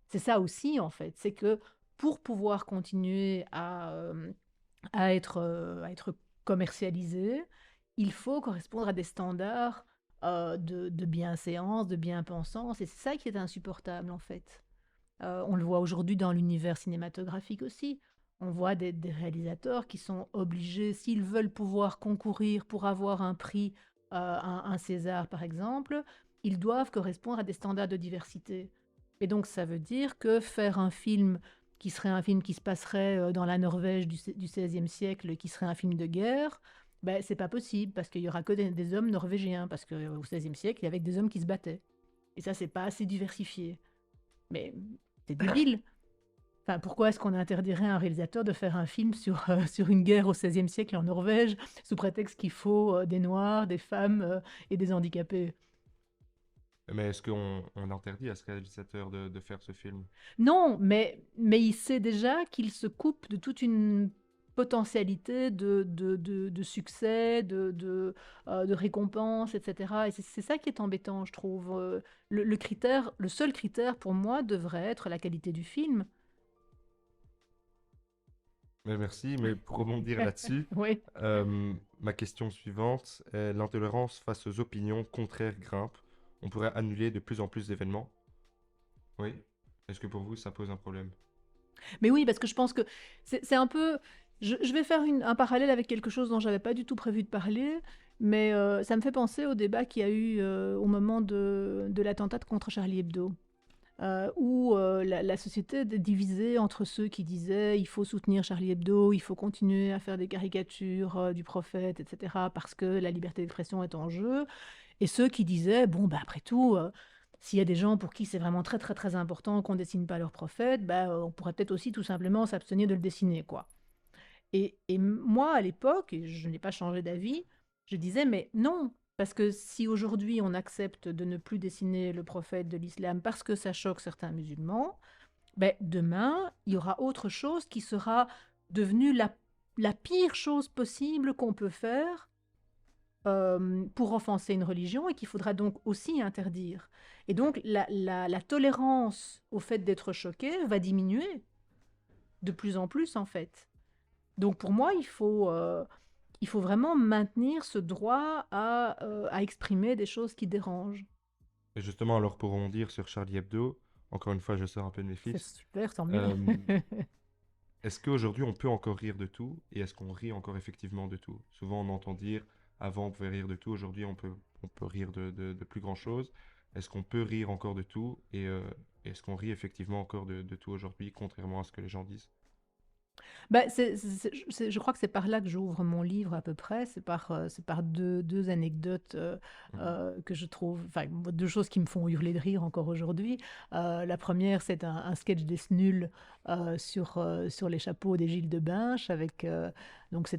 C'est ça aussi, en fait. C'est que pour pouvoir continuer à être commercialisé, il faut correspondre à des standards de bienséance, de bien-pensance, et c'est ça qui est insupportable, en fait. On le voit aujourd'hui dans l'univers cinématographique aussi. On voit des réalisateurs qui sont obligés, s'ils veulent pouvoir concourir pour avoir un prix, un César par exemple, ils doivent correspondre à des standards de diversité. Et donc ça veut dire que faire un film qui serait un film qui se passerait dans la Norvège du XVIe siècle, qui serait un film de guerre, ben, c'est pas possible parce qu'il y aura que des hommes norvégiens, parce qu'au XVIe siècle, il y avait que des hommes qui se battaient. Et ça, c'est pas assez diversifié. Mais c'est débile. Enfin, pourquoi est-ce qu'on interdirait à un réalisateur de faire un film sur une guerre au XVIe siècle en Norvège, sous prétexte qu'il faut des Noirs, des femmes et des handicapés? Mais est-ce qu'on interdit à ce réalisateur de faire ce film? Non, mais il sait déjà qu'il se coupe de toute une potentialité de succès, de récompense, etc. Et c'est ça qui est embêtant, je trouve. Le seul critère pour moi devrait être la qualité du film. Mais merci, mais pour rebondir là-dessus, Oui. ma question suivante est l'intolérance face aux opinions contraires grimpe. On pourrait annuler de plus en plus d'événements. Oui. Est-ce que pour vous, ça pose un problème? Mais oui, parce que je pense que c'est un peu. Je vais faire un parallèle avec quelque chose dont j'avais pas du tout prévu de parler, mais ça me fait penser au débat qu'il y a eu au moment de l'attentat contre Charlie Hebdo, où la société est divisée entre ceux qui disaient il faut soutenir Charlie Hebdo, il faut continuer à faire des caricatures du prophète, etc., parce que la liberté d'expression est en jeu, et ceux qui disaient bon, bah, après tout, s'il y a des gens pour qui c'est vraiment très très très important qu'on dessine pas leur prophète, bah, on pourrait peut-être aussi tout simplement s'abstenir de le dessiner, quoi. Et moi, à l'époque, et je n'ai pas changé d'avis, je disais, mais non, parce que si aujourd'hui on accepte de ne plus dessiner le prophète de l'islam parce que ça choque certains musulmans, ben demain, il y aura autre chose qui sera devenue la pire chose possible qu'on peut faire pour offenser une religion et qu'il faudra donc aussi interdire. Et donc la tolérance au fait d'être choqué va diminuer de plus en plus, en fait. Donc pour moi, il faut vraiment maintenir ce droit à exprimer des choses qui dérangent. Et justement, alors pour rebondir sur Charlie Hebdo, encore une fois, je sors un peu de mes C'est fils. super, tant mieux. Est-ce qu'aujourd'hui, on peut encore rire de tout? Et est-ce qu'on rit encore effectivement de tout? Souvent, on entend dire, avant, on pouvait rire de tout. Aujourd'hui, on peut rire de plus grand-chose. Est-ce qu'on peut rire encore de tout? Et est-ce qu'on rit effectivement encore de tout aujourd'hui, contrairement à ce que les gens disent? Bah, je crois que c'est par là que j'ouvre mon livre à peu près. C'est par deux anecdotes Mhm. que je trouve, enfin deux choses qui me font hurler de rire encore aujourd'hui. La première, c'est un sketch des Snuls sur les chapeaux des Gilles de Binche donc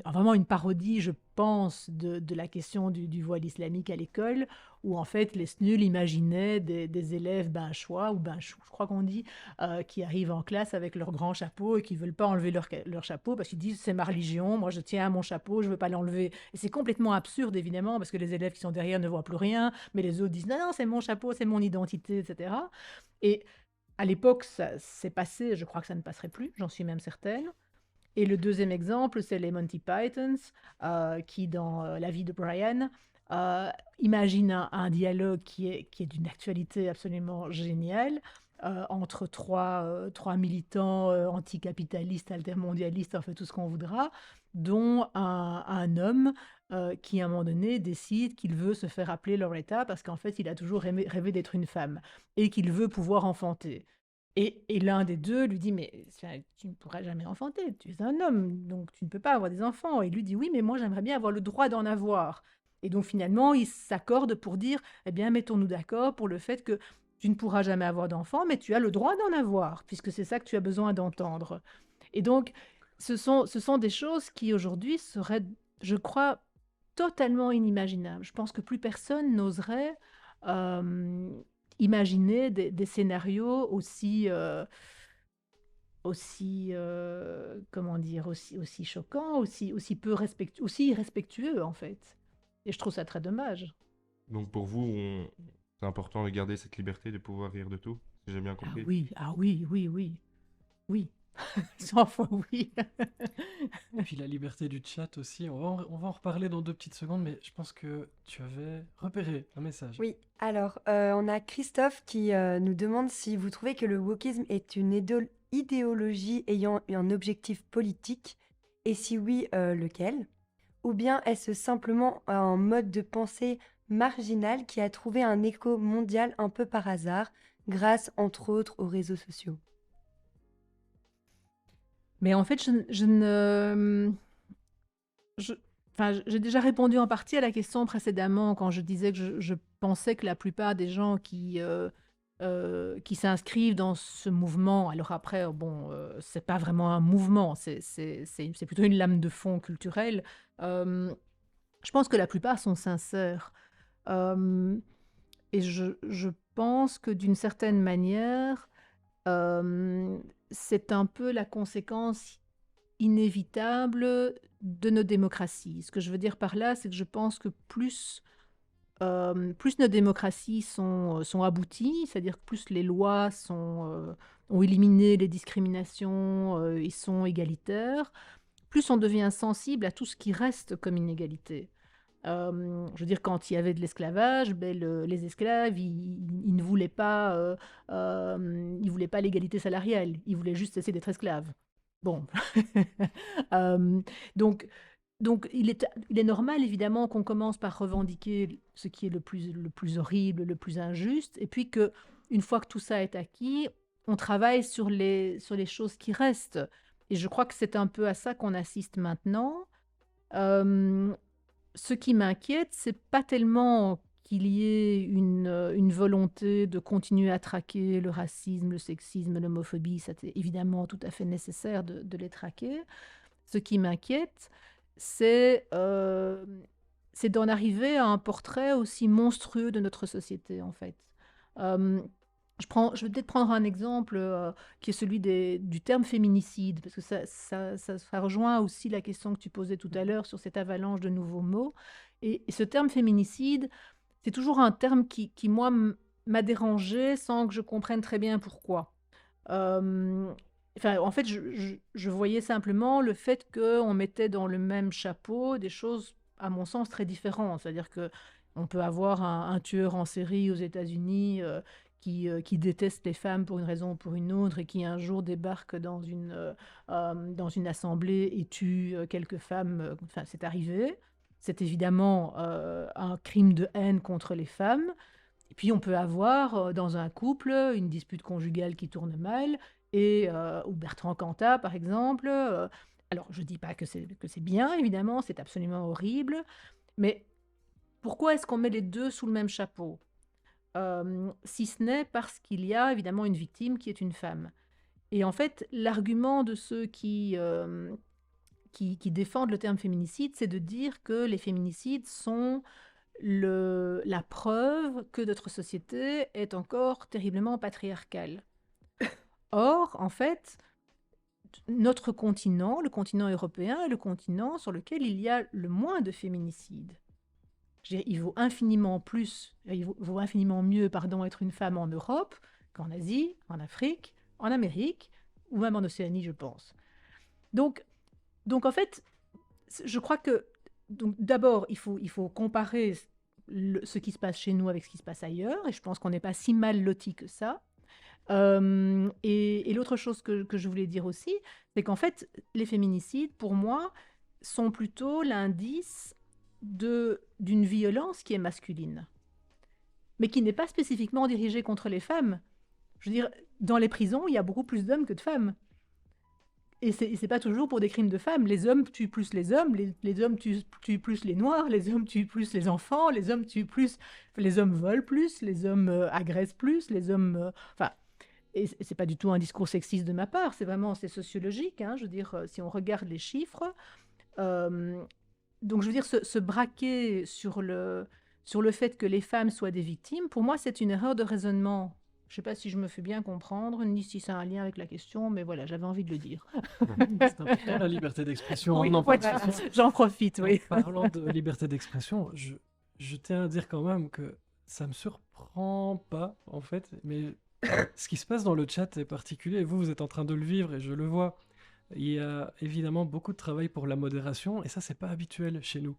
vraiment une parodie, je pense, de la question du voile islamique à l'école, où en fait les Snuls imaginaient des élèves binchois ou binchous, je crois qu'on dit, qui arrivent en classe avec leur grand chapeau et qui ne veulent pas enlever leur chapeau parce qu'ils disent c'est ma religion, moi je tiens à mon chapeau, je ne veux pas l'enlever. Et c'est complètement absurde évidemment parce que les élèves qui sont derrière ne voient plus rien, mais les autres disent non, non, c'est mon chapeau, c'est mon identité, etc. Et à l'époque, ça s'est passé, je crois que ça ne passerait plus, j'en suis même certaine. Et le deuxième exemple, c'est les Monty Pythons, qui, dans La vie de Brian, imaginent un dialogue qui est d'une actualité absolument géniale, entre trois militants anticapitalistes, altermondialistes, en fait tout ce qu'on voudra, dont un homme qui, à un moment donné, décide qu'il veut se faire appeler Loretta parce qu'en fait, il a toujours rêvé d'être une femme et qu'il veut pouvoir enfanter. Et l'un des deux lui dit, mais tu ne pourras jamais enfanter, tu es un homme, donc tu ne peux pas avoir des enfants. Et il lui dit, oui, mais moi, j'aimerais bien avoir le droit d'en avoir. Et donc, finalement, ils s'accordent pour dire, eh bien, mettons-nous d'accord pour le fait que tu ne pourras jamais avoir d'enfants, mais tu as le droit d'en avoir, puisque c'est ça que tu as besoin d'entendre. Et donc, ce sont des choses qui, aujourd'hui, seraient, je crois, totalement inimaginables. Je pense que plus personne n'oserait euh, imaginer des scénarios comment dire, aussi choquants, aussi peu aussi irrespectueux, en fait. Et je trouve ça très dommage. Donc pour vous, c'est important de garder cette liberté de pouvoir rire de tout, si j'ai bien compris. Ah oui, oui, oui, oui. 100 fois oui. Et puis la liberté du chat aussi, on va en reparler dans 2 petites secondes, mais je pense que tu avais repéré un message. Oui, alors on a Christophe qui nous demande si vous trouvez que le wokisme est une idéologie ayant un objectif politique, et si oui, lequel? Ou bien est-ce simplement un mode de pensée marginal qui a trouvé un écho mondial un peu par hasard, grâce entre autres aux réseaux sociaux? Mais en fait, je ne... je- enfin, j'ai déjà répondu en partie à la question précédemment quand je disais que je pensais que la plupart des gens qui s'inscrivent dans ce mouvement, alors après, bon, c'est pas vraiment un mouvement, c'est plutôt une lame de fond culturelle. euh, je pense que la plupart sont sincères. Euh, et je pense que d'une certaine manière, euh, c'est un peu la conséquence inévitable de nos démocraties. Ce que je veux dire par là, c'est que je pense que plus nos démocraties sont abouties, c'est-à-dire que plus les lois ont éliminé les discriminations et sont égalitaires, plus on devient sensible à tout ce qui reste comme inégalité. Je veux dire, quand il y avait de l'esclavage, ben, les esclaves, ils ne voulaient pas, ils voulaient pas l'égalité salariale, ils voulaient juste cesser d'être esclaves. Bon. Euh, donc, donc il est normal, évidemment, qu'on commence par revendiquer ce qui est le plus horrible, le plus injuste, et puis que, une fois que tout ça est acquis, on travaille sur les choses qui restent. Et je crois que c'est un peu à ça qu'on assiste maintenant. Euh, Ce qui m'inquiète, c'est pas tellement qu'il y ait une volonté de continuer à traquer le racisme, le sexisme, l'homophobie. C'est évidemment tout à fait nécessaire de les traquer. Ce qui m'inquiète, c'est d'en arriver à un portrait aussi monstrueux de notre société, en fait. Euh, je vais peut-être prendre un exemple qui est celui du terme féminicide, parce que ça rejoint aussi la question que tu posais tout à l'heure sur cette avalanche de nouveaux mots. Et ce terme féminicide, c'est toujours un terme qui moi, m'a dérangé sans que je comprenne très bien pourquoi. Euh, enfin, en fait, je voyais simplement le fait qu'on mettait dans le même chapeau des choses, à mon sens, très différentes. C'est-à-dire que on peut avoir un tueur en série aux États-Unis qui déteste les femmes pour une raison ou pour une autre et qui un jour débarque dans une assemblée et tue quelques femmes. Enfin, c'est arrivé. C'est évidemment un crime de haine contre les femmes. Et puis on peut avoir dans un couple une dispute conjugale qui tourne mal, ou Bertrand Cantat par exemple. Alors je ne dis pas que c'est bien, évidemment, c'est absolument horrible, mais pourquoi est-ce qu'on met les deux sous le même chapeau? Si ce n'est parce qu'il y a évidemment une victime qui est une femme. Et en fait, l'argument de ceux qui défendent le terme féminicide, c'est de dire que les féminicides sont la preuve que notre société est encore terriblement patriarcale. Or, en fait, notre continent, le continent européen, est le continent sur lequel il y a le moins de féminicides. Je veux dire, il vaut infiniment mieux, pardon, être une femme en Europe qu'en Asie, en Afrique, en Amérique, ou même en Océanie, je pense. Donc en fait, je crois que d'abord, il faut comparer ce qui se passe chez nous avec ce qui se passe ailleurs, et je pense qu'on n'est pas si mal loti que ça. Et l'autre chose que je voulais dire aussi, c'est qu'en fait, les féminicides, pour moi, sont plutôt l'indice d'une violence qui est masculine, mais qui n'est pas spécifiquement dirigée contre les femmes. Je veux dire, dans les prisons, il y a beaucoup plus d'hommes que de femmes. Et c'est pas toujours pour des crimes de femmes. Les hommes tuent plus les hommes, les hommes tuent plus les noirs, les hommes tuent plus les enfants, les hommes tuent plus, les hommes volent plus, les hommes agressent plus, les hommes... Enfin, et c'est pas du tout un discours sexiste de ma part, c'est sociologique, hein, je veux dire, si on regarde les chiffres. Donc je veux dire, se braquer sur le fait que les femmes soient des victimes, pour moi c'est une erreur de raisonnement. Je ne sais pas si je me fais bien comprendre, ni si ça a un lien avec la question, mais voilà, j'avais envie de le dire. C'est important la liberté d'expression. Oui, On en parle voilà, ce soir. j'en profite, oui. En parlant de liberté d'expression, je tiens à dire quand même que ça me surprend pas, en fait, mais ce qui se passe dans le chat est particulier, et vous êtes en train de le vivre, et je le vois. Il y a évidemment beaucoup de travail pour la modération, et ça, c'est pas habituel chez nous.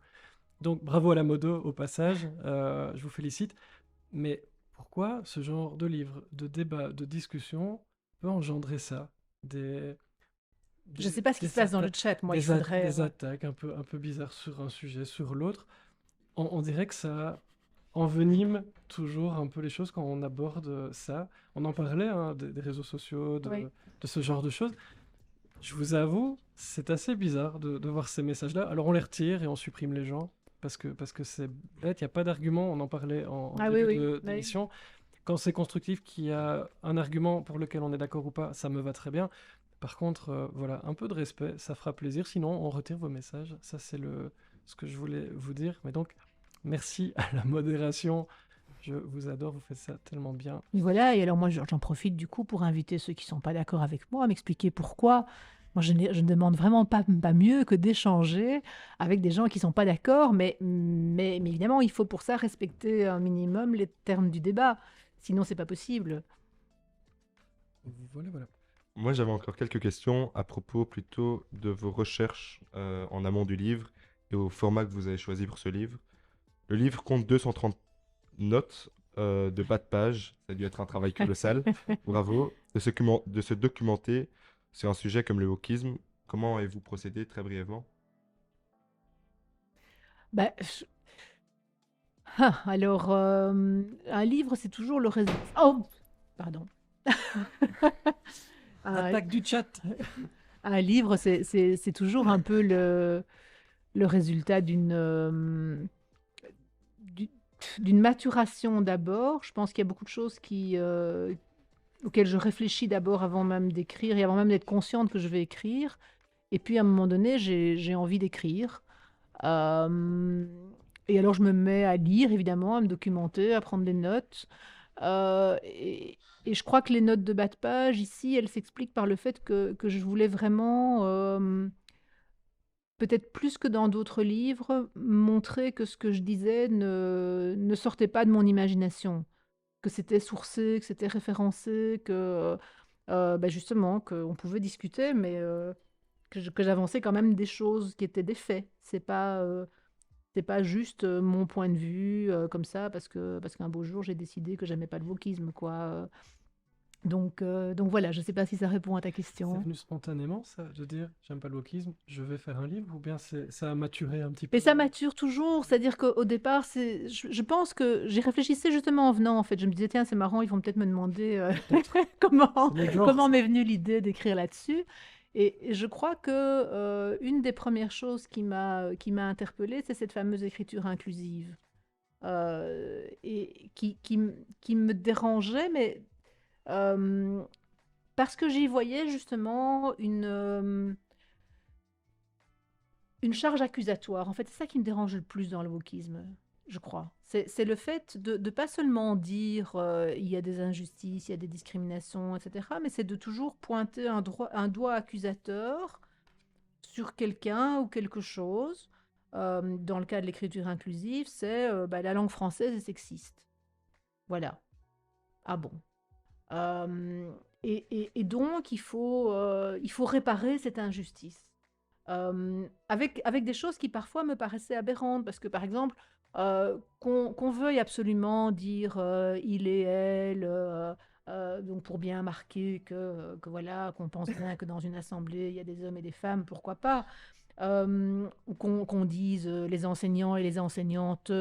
Donc, bravo à la modo, au passage, je vous félicite. Mais pourquoi ce genre de livre, de débat, de discussion peut engendrer ça? Je ne sais pas ce qui se passe dans le chat, moi, il faudrait... Des attaques un peu bizarres sur un sujet, sur l'autre. On dirait que ça envenime toujours un peu les choses quand on aborde ça. On en parlait, hein, des réseaux sociaux, Oui. de ce genre de choses. Je vous avoue, c'est assez bizarre de voir ces messages-là. Alors on les retire et on supprime les gens parce que c'est bête, il n'y a pas d'argument. On en parlait en Ah début oui, oui. d'émission. Quand c'est constructif, qu'il y a un argument pour lequel on est d'accord ou pas, ça me va très bien. Par contre, voilà, un peu de respect, ça fera plaisir. Sinon, on retire vos messages. Ça, c'est ce que je voulais vous dire. Mais donc, merci à la modération. Je vous adore, vous faites ça tellement bien. Et voilà, et alors moi j'en profite du coup pour inviter ceux qui ne sont pas d'accord avec moi à m'expliquer pourquoi. Moi je ne demande vraiment pas mieux que d'échanger avec des gens qui ne sont pas d'accord, mais évidemment il faut pour ça respecter un minimum les termes du débat, sinon c'est pas possible. Voilà, voilà. Moi, j'avais encore quelques questions à propos plutôt de vos recherches en amont du livre et au format que vous avez choisi pour ce livre. Le livre compte 230 notes de bas de page. Ça a dû être un travail colossal. Bravo. De se documenter sur un sujet comme le wokisme. Comment avez-vous procédé très brièvement? Bah, alors, un livre c'est toujours le résultat... Oh, pardon. Un- Attaque du chat. Un livre, c'est toujours un peu le résultat d'une maturation d'abord. Je pense qu'il y a beaucoup de choses auxquelles je réfléchis d'abord avant même d'écrire et avant même d'être consciente que je vais écrire. Et puis à un moment donné, j'ai envie d'écrire. Et alors je me mets à lire, évidemment, à me documenter, à prendre des notes. Et je crois que les notes de bas de page, ici, elles s'expliquent par le fait que je voulais vraiment, peut-être plus que dans d'autres livres, montrer que ce que je disais ne sortait pas de mon imagination, que c'était sourcé, que c'était référencé, que justement, qu'on pouvait discuter, mais que j'avançais quand même des choses qui étaient des faits. C'est pas juste mon point de vue comme ça parce qu'un beau jour j'ai décidé que j'aimais pas le wokisme, quoi. Donc voilà, je sais pas si ça répond à ta C'est question. venu spontanément, ça, de dire j'aime pas le wokisme, je vais faire un livre, ou bien ça a maturé un petit peu? Mais ça mature toujours, c'est-à-dire qu'au départ, je pense que j'y réfléchissais justement en venant, en fait. Je me disais, tiens, c'est marrant, ils vont peut-être me demander comment, C'est le genre, comment m'est venue l'idée d'écrire là-dessus. Et je crois que une des premières choses qui m'a interpellée, c'est cette fameuse écriture inclusive. Et qui me dérangeait, mais parce que j'y voyais justement une charge accusatoire. En fait, c'est ça qui me dérange le plus dans le wokisme, je crois. C'est le fait de pas seulement dire il y a des injustices, il y a des discriminations, etc., mais c'est de toujours pointer un doigt accusateur sur quelqu'un ou quelque chose. Dans le cas de l'écriture inclusive, c'est la langue française est sexiste. Voilà. Ah bon. Et donc, il faut réparer cette injustice. Avec des choses qui parfois me paraissaient aberrantes, parce que par exemple, qu'on veuille absolument dire il et elle, donc pour bien marquer que voilà, qu'on pense bien que dans une assemblée, il y a des hommes et des femmes, pourquoi pas. ou qu'on dise les enseignants et les enseignantes,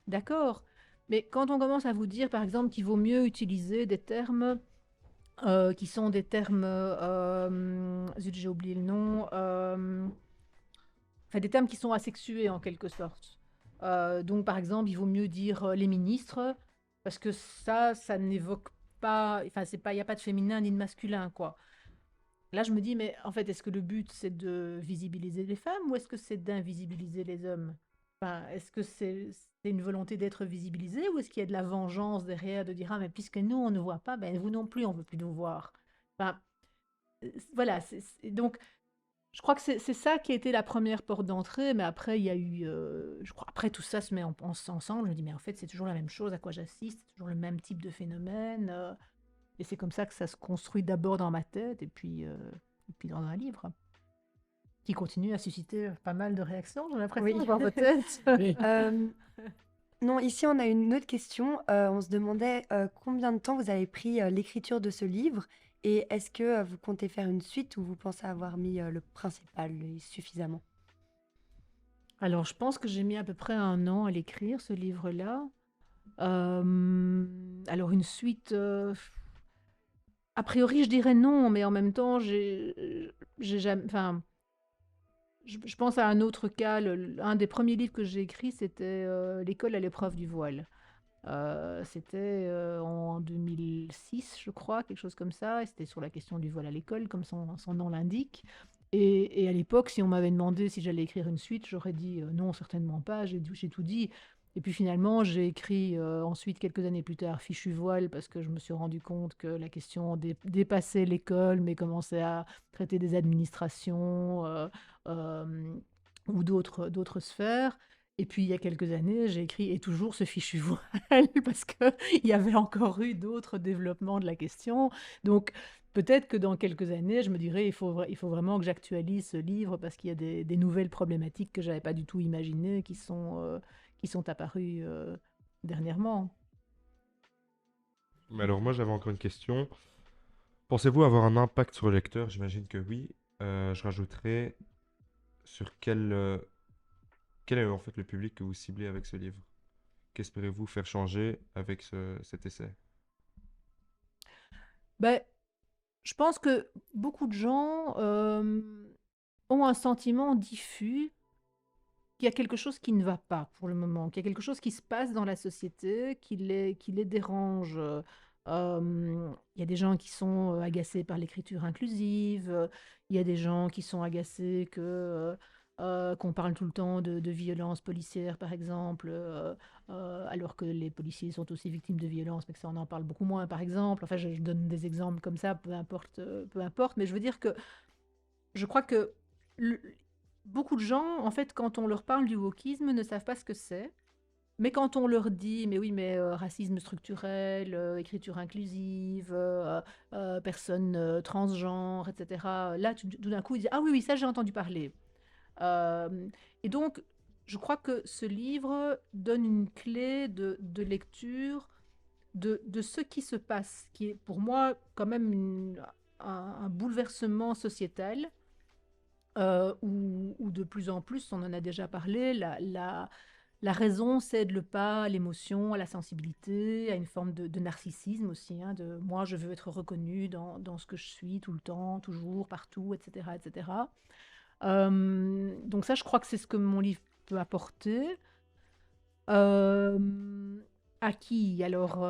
d'accord. Mais quand on commence à vous dire, par exemple, qu'il vaut mieux utiliser des termes qui sont des termes, zut, j'ai oublié le nom, enfin des termes qui sont asexués en quelque sorte. Donc par exemple, il vaut mieux dire les ministres, parce que ça n'évoque pas, enfin c'est pas, il n'y a pas de féminin ni de masculin, quoi. Là, je me dis, mais en fait, est-ce que le but, c'est de visibiliser les femmes ou est-ce que c'est d'invisibiliser les hommes? Enfin, est-ce que c'est une volonté d'être visibilisé ou est-ce qu'il y a de la vengeance derrière de dire, ah, mais puisque nous, on ne voit pas, ben vous non plus, on ne veut plus nous voir. Enfin, voilà. Donc, je crois que c'est ça qui a été la première porte d'entrée, mais après, il y a eu, je crois, après tout ça se met ensemble. Je me dis, mais en fait, c'est toujours la même chose à quoi j'assiste, c'est toujours le même type de phénomène. Et c'est comme ça que ça se construit d'abord dans ma tête et puis dans un livre qui continue à susciter pas mal de réactions, j'ai l'impression, Oui. dans votre tête. Oui. Non, ici on a une autre question. On se demandait combien de temps vous avez pris l'écriture de ce livre et est-ce que vous comptez faire une suite ou vous pensez avoir mis le principal suffisamment? Alors, je pense que j'ai mis à peu près 1 an à l'écrire, ce livre-là. Alors, une suite, a priori, je dirais non, mais en même temps, j'ai jamais, enfin, je pense à un autre cas. Un des premiers livres que j'ai écrit, c'était L'école à l'épreuve du voile. C'était en 2006, je crois, quelque chose comme ça. Et c'était sur la question du voile à l'école, comme son nom l'indique. Et à l'époque, si on m'avait demandé si j'allais écrire une suite, j'aurais dit non, certainement pas. J'ai tout dit. Et puis finalement, j'ai écrit ensuite, quelques années plus tard, Fichu voile, parce que je me suis rendu compte que la question dépassait l'école, mais commençait à traiter des administrations euh, ou d'autres sphères. Et puis, il y a quelques années, j'ai écrit «Et toujours ce fichu voile» parce qu'il y avait encore eu d'autres développements de la question. Donc, peut-être que dans quelques années, je me dirais il faut vraiment que j'actualise ce livre parce qu'il y a des nouvelles problématiques que je n'avais pas du tout imaginées qui sont apparues dernièrement. Mais alors moi j'avais encore une question. Pensez-vous avoir un impact sur le lecteur? J'imagine que oui. Je rajouterais sur quel est en fait le public que vous ciblez avec ce livre? Qu'espérez-vous faire changer avec cet essai? Ben, je pense que beaucoup de gens ont un sentiment diffus qu'il y a quelque chose qui ne va pas pour le moment, qu'il y a quelque chose qui se passe dans la société, qui les dérange. Il y a des gens qui sont agacés par l'écriture inclusive, il y a des gens qui sont agacés qu'on parle tout le temps de violences policières, par exemple, alors que les policiers sont aussi victimes de violences, mais que ça, on en parle beaucoup moins, par exemple. Enfin, je donne des exemples comme ça, peu importe, mais je veux dire que je crois que le- beaucoup de gens, en fait, quand on leur parle du wokisme, ne savent pas ce que c'est. Mais quand on leur dit, mais oui, mais racisme structurel, écriture inclusive, personnes transgenres, etc., là, tout d'un coup, ils disent, ah oui, oui, ça, j'ai entendu parler. Euh, et donc, je crois que ce livre donne une clé de lecture de ce qui se passe, qui est pour moi quand même un bouleversement sociétal où de plus en plus, on en a déjà parlé, la raison cède le pas à l'émotion, à la sensibilité, à une forme de narcissisme aussi, hein, de moi je veux être reconnu dans ce que je suis tout le temps, toujours, partout, etc. etc. Donc ça, je crois que c'est ce que mon livre peut apporter. Euh, à qui? Alors,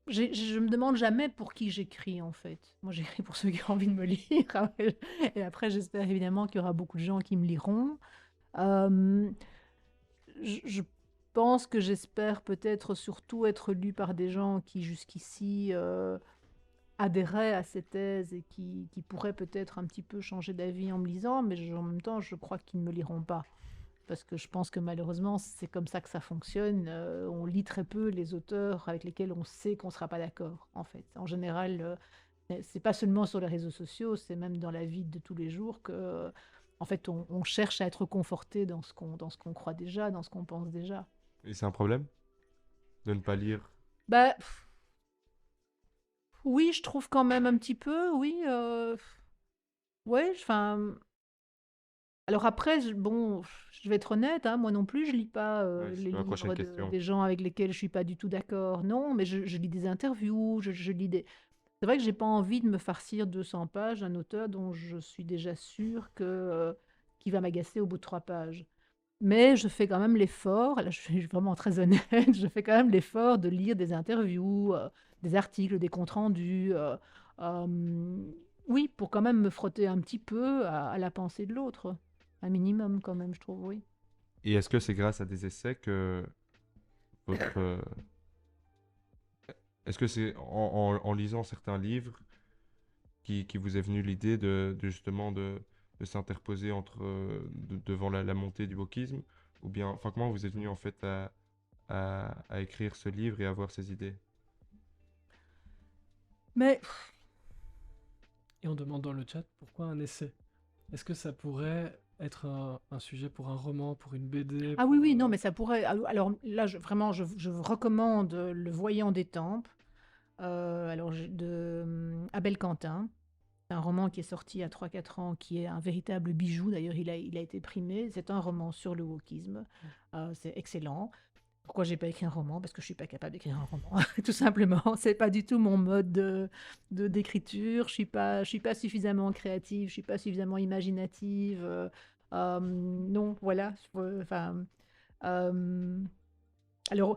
je me demande jamais pour qui j'écris en fait. Moi, j'écris pour ceux qui ont envie de me lire. Et après, j'espère évidemment qu'il y aura beaucoup de gens qui me liront. Euh, je pense que j'espère peut-être surtout être lu par des gens qui jusqu'ici adhéraient à ces thèses et qui pourraient peut-être un petit peu changer d'avis en me lisant, mais en même temps, je crois qu'ils ne me liront pas. Parce que je pense que malheureusement, c'est comme ça que ça fonctionne. On lit très peu les auteurs avec lesquels on sait qu'on ne sera pas d'accord, en fait. En général, c'est pas seulement sur les réseaux sociaux, c'est même dans la vie de tous les jours que, en fait, on cherche à être conforté dans ce qu'on croit déjà, dans ce qu'on pense déjà. Et c'est un problème de ne pas lire? Bah, oui, je trouve quand même un petit peu, oui. Ouais, enfin, Alors après, bon, je vais être honnête, hein, moi non plus, je lis pas Ouais, les c'était ma prochaine livres question. des gens avec lesquels je suis pas du tout d'accord. Non, mais je lis des interviews, je lis des. C'est vrai que j'ai pas envie de me farcir 200 pages d'un auteur dont je suis déjà sûre qu'il va m'agacer au bout de 3 pages. Mais je fais quand même l'effort, là je suis vraiment très honnête, je fais quand même l'effort de lire des interviews, des articles, des comptes rendus. Oui, pour quand même me frotter un petit peu à la pensée de l'autre. Un minimum quand même, je trouve, oui. Et est-ce que c'est grâce à des essais que votre... Est-ce que c'est en lisant certains livres qui vous est venue l'idée de justement de s'interposer devant la montée du wokisme? Ou bien, enfin, comment vous êtes venu en fait à écrire ce livre et à avoir ces idées? Mais Et on demande dans le chat pourquoi un essai. Est-ce que ça pourrait être un sujet pour un roman, pour une BD, ah oui, pour oui, non, mais ça pourrait. Alors là, vraiment, je vous recommande Le Voyant des Tempes, de Abel Quentin. C'est un roman qui est sorti il y a 3 4 ans, qui est un véritable bijou. D'ailleurs, il a été primé. C'est un roman sur le wokisme. C'est excellent. Pourquoi j'ai pas écrit un roman? Parce que je suis pas capable d'écrire un roman, tout simplement. C'est pas du tout mon mode d'écriture. Je suis pas suffisamment créative. Je suis pas suffisamment imaginative. Non, voilà. Enfin, euh, alors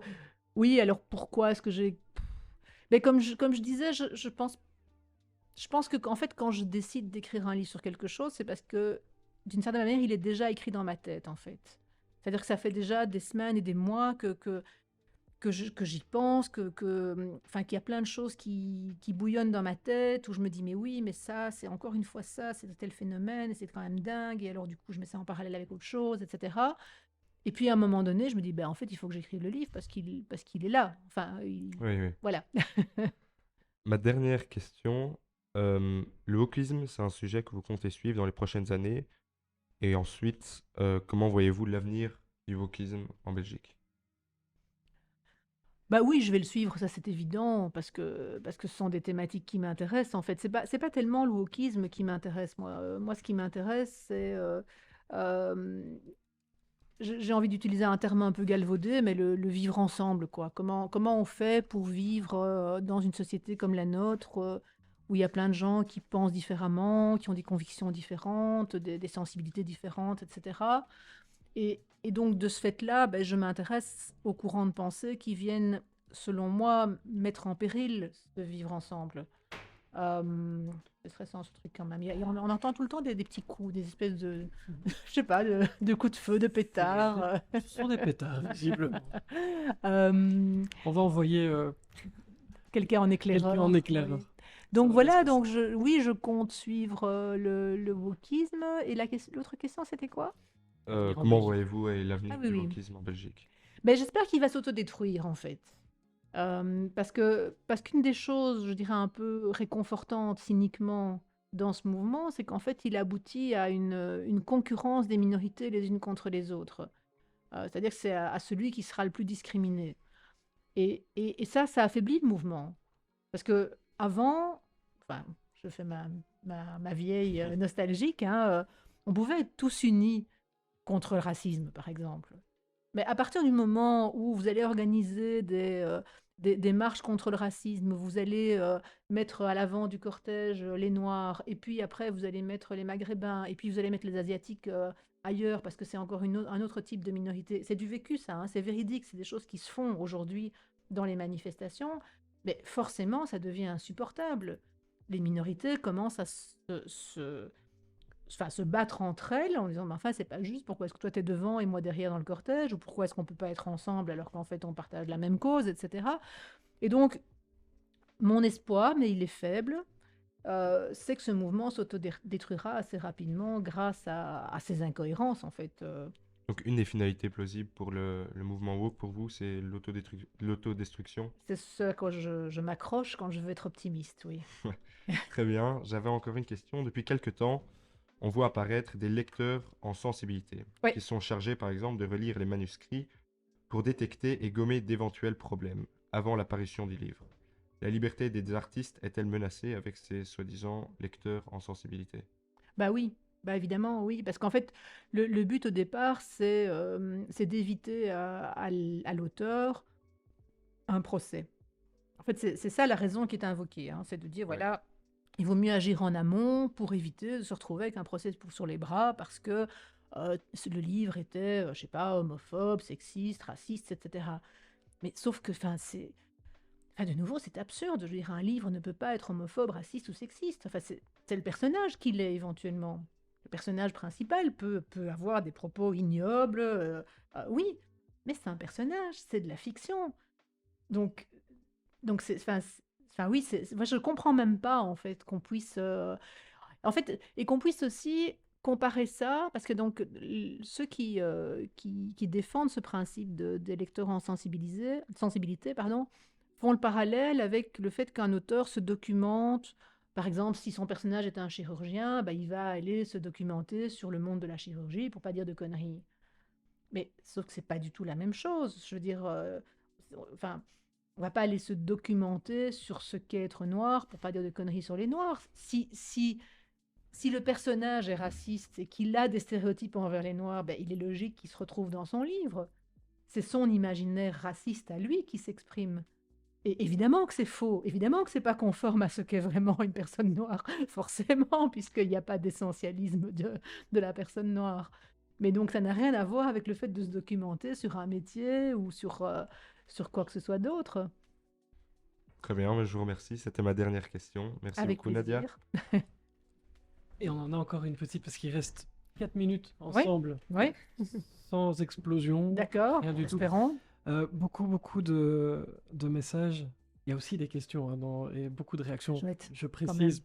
oui. Alors pourquoi est-ce que j'ai... Mais comme je disais, je pense que en fait, quand je décide d'écrire un livre sur quelque chose, c'est parce que d'une certaine manière, il est déjà écrit dans ma tête, en fait. C'est-à-dire que ça fait déjà des semaines et des mois que j'y pense, enfin, qu'il y a plein de choses qui bouillonnent dans ma tête, où je me dis, mais oui, mais ça, c'est encore une fois ça, c'est tel phénomène, et c'est quand même dingue, et alors du coup, je mets ça en parallèle avec autre chose, etc. Et puis à un moment donné, je me dis, ben, en fait, il faut que j'écrive le livre parce qu'il est là. Enfin, Oui, oui. voilà. Ma dernière question, le wokisme, c'est un sujet que vous comptez suivre dans les prochaines années. Et ensuite, comment voyez-vous l'avenir du wokisme en Belgique? Bah oui, je vais le suivre, ça c'est évident, parce que ce sont des thématiques qui m'intéressent en fait. C'est pas tellement le wokisme qui m'intéresse, moi. Moi, ce qui m'intéresse, c'est. Euh, j'ai envie d'utiliser un terme un peu galvaudé, mais le vivre ensemble, quoi. Comment on fait pour vivre dans une société comme la nôtre, où il y a plein de gens qui pensent différemment, qui ont des convictions différentes, des sensibilités différentes, etc. Et donc, de ce fait-là, ben, je m'intéresse aux courants de pensée qui viennent, selon moi, mettre en péril ce vivre ensemble. C'est stressant ce truc quand même. On entend tout le temps des petits coups, des espèces de, je sais pas, de coups de feu, de pétards. Ce sont des pétards, visiblement. Euh, On va envoyer Quelqu'un en quelqu'un éclaireur. en éclaireur. Oui. Ça Donc va bien se voilà, passer. donc oui, je compte suivre le wokisme. Et l'autre question, c'était quoi? L'avenir en Comment Belgique. voyez-vous Ah l'avenir oui, du oui. wokisme en Belgique? Ben, j'espère qu'il va s'autodétruire, en fait. Parce qu'une des choses, je dirais, un peu réconfortantes cyniquement dans ce mouvement, c'est qu'en fait, il aboutit à une concurrence des minorités les unes contre les autres. C'est-à-dire que c'est à celui qui sera le plus discriminé. Et ça affaiblit le mouvement. Parce que avant, enfin, je fais ma vieille nostalgique, hein, on pouvait être tous unis contre le racisme, par exemple. Mais à partir du moment où vous allez organiser des marches contre le racisme, vous allez mettre à l'avant du cortège les Noirs, et puis après vous allez mettre les Maghrébins, et puis vous allez mettre les Asiatiques ailleurs, parce que c'est encore un autre type de minorité. C'est du vécu, ça, hein, c'est véridique, c'est des choses qui se font aujourd'hui dans les manifestations, mais forcément ça devient insupportable. Les minorités commencent à enfin, se battre entre elles en disant, mais enfin, c'est pas juste, pourquoi est-ce que toi t'es devant et moi derrière dans le cortège, ou pourquoi est-ce qu'on peut pas être ensemble alors qu'en fait on partage la même cause, etc. Et donc, mon espoir, mais il est faible, c'est que ce mouvement s'autodétruira assez rapidement grâce à ces incohérences, en fait. Donc, une des finalités plausibles pour le mouvement woke, pour vous, c'est l'autodestruction. C'est ce à quoi je m'accroche quand je veux être optimiste, oui. Très bien. J'avais encore une question. Depuis quelque temps, on voit apparaître des lecteurs en sensibilité, Oui. qui sont chargés, par exemple, de relire les manuscrits pour détecter et gommer d'éventuels problèmes avant l'apparition du livre. La liberté des artistes est-elle menacée avec ces soi-disant lecteurs en sensibilité? Bah oui, Bah, évidemment, oui, parce qu'en fait, le but au départ, c'est d'éviter à l'auteur un procès. En fait, c'est ça la raison qui est invoquée, hein, c'est de dire, Ouais. voilà, il vaut mieux agir en amont pour éviter de se retrouver avec un procès sur les bras parce que le livre était, je sais pas, homophobe, sexiste, raciste, etc. Mais sauf que, de nouveau, c'est absurde. Je veux dire, un livre ne peut pas être homophobe, raciste ou sexiste. Enfin, c'est le personnage qui l'est éventuellement. Le personnage principal peut avoir des propos ignobles, oui, mais c'est un personnage, c'est de la fiction. Donc, donc oui, moi je comprends même pas en fait qu'on puisse, en fait, et qu'on puisse aussi comparer ça, parce que donc ceux qui défendent ce principe des lecteurs en sensibilité, pardon, font le parallèle avec le fait qu'un auteur se documente. Par exemple, si son personnage est un chirurgien, bah, il va aller se documenter sur le monde de la chirurgie pour pas dire de conneries. Mais sauf que c'est pas du tout la même chose. Je veux dire, enfin, on va pas aller se documenter sur ce qu'est être noir pour pas dire de conneries sur les noirs. Si le personnage est raciste et qu'il a des stéréotypes envers les noirs, ben, il est logique qu'il se retrouve dans son livre. C'est son imaginaire raciste à lui qui s'exprime. Et évidemment que c'est faux, évidemment que c'est pas conforme à ce qu'est vraiment une personne noire, forcément, puisqu'il n'y a pas d'essentialisme de la personne noire. Mais donc ça n'a rien à voir avec le fait de se documenter sur un métier ou sur quoi que ce soit d'autre. Très bien, mais je vous remercie. C'était ma dernière question. Merci Avec beaucoup, Nadia. plaisir. Et on en a encore une petite parce qu'il reste 4 minutes Oui, ensemble, oui, sans explosion, d'accord, rien du tout. espérons. Beaucoup de messages. Il y a aussi des questions et beaucoup de réactions, Chouette, je quand même. précise.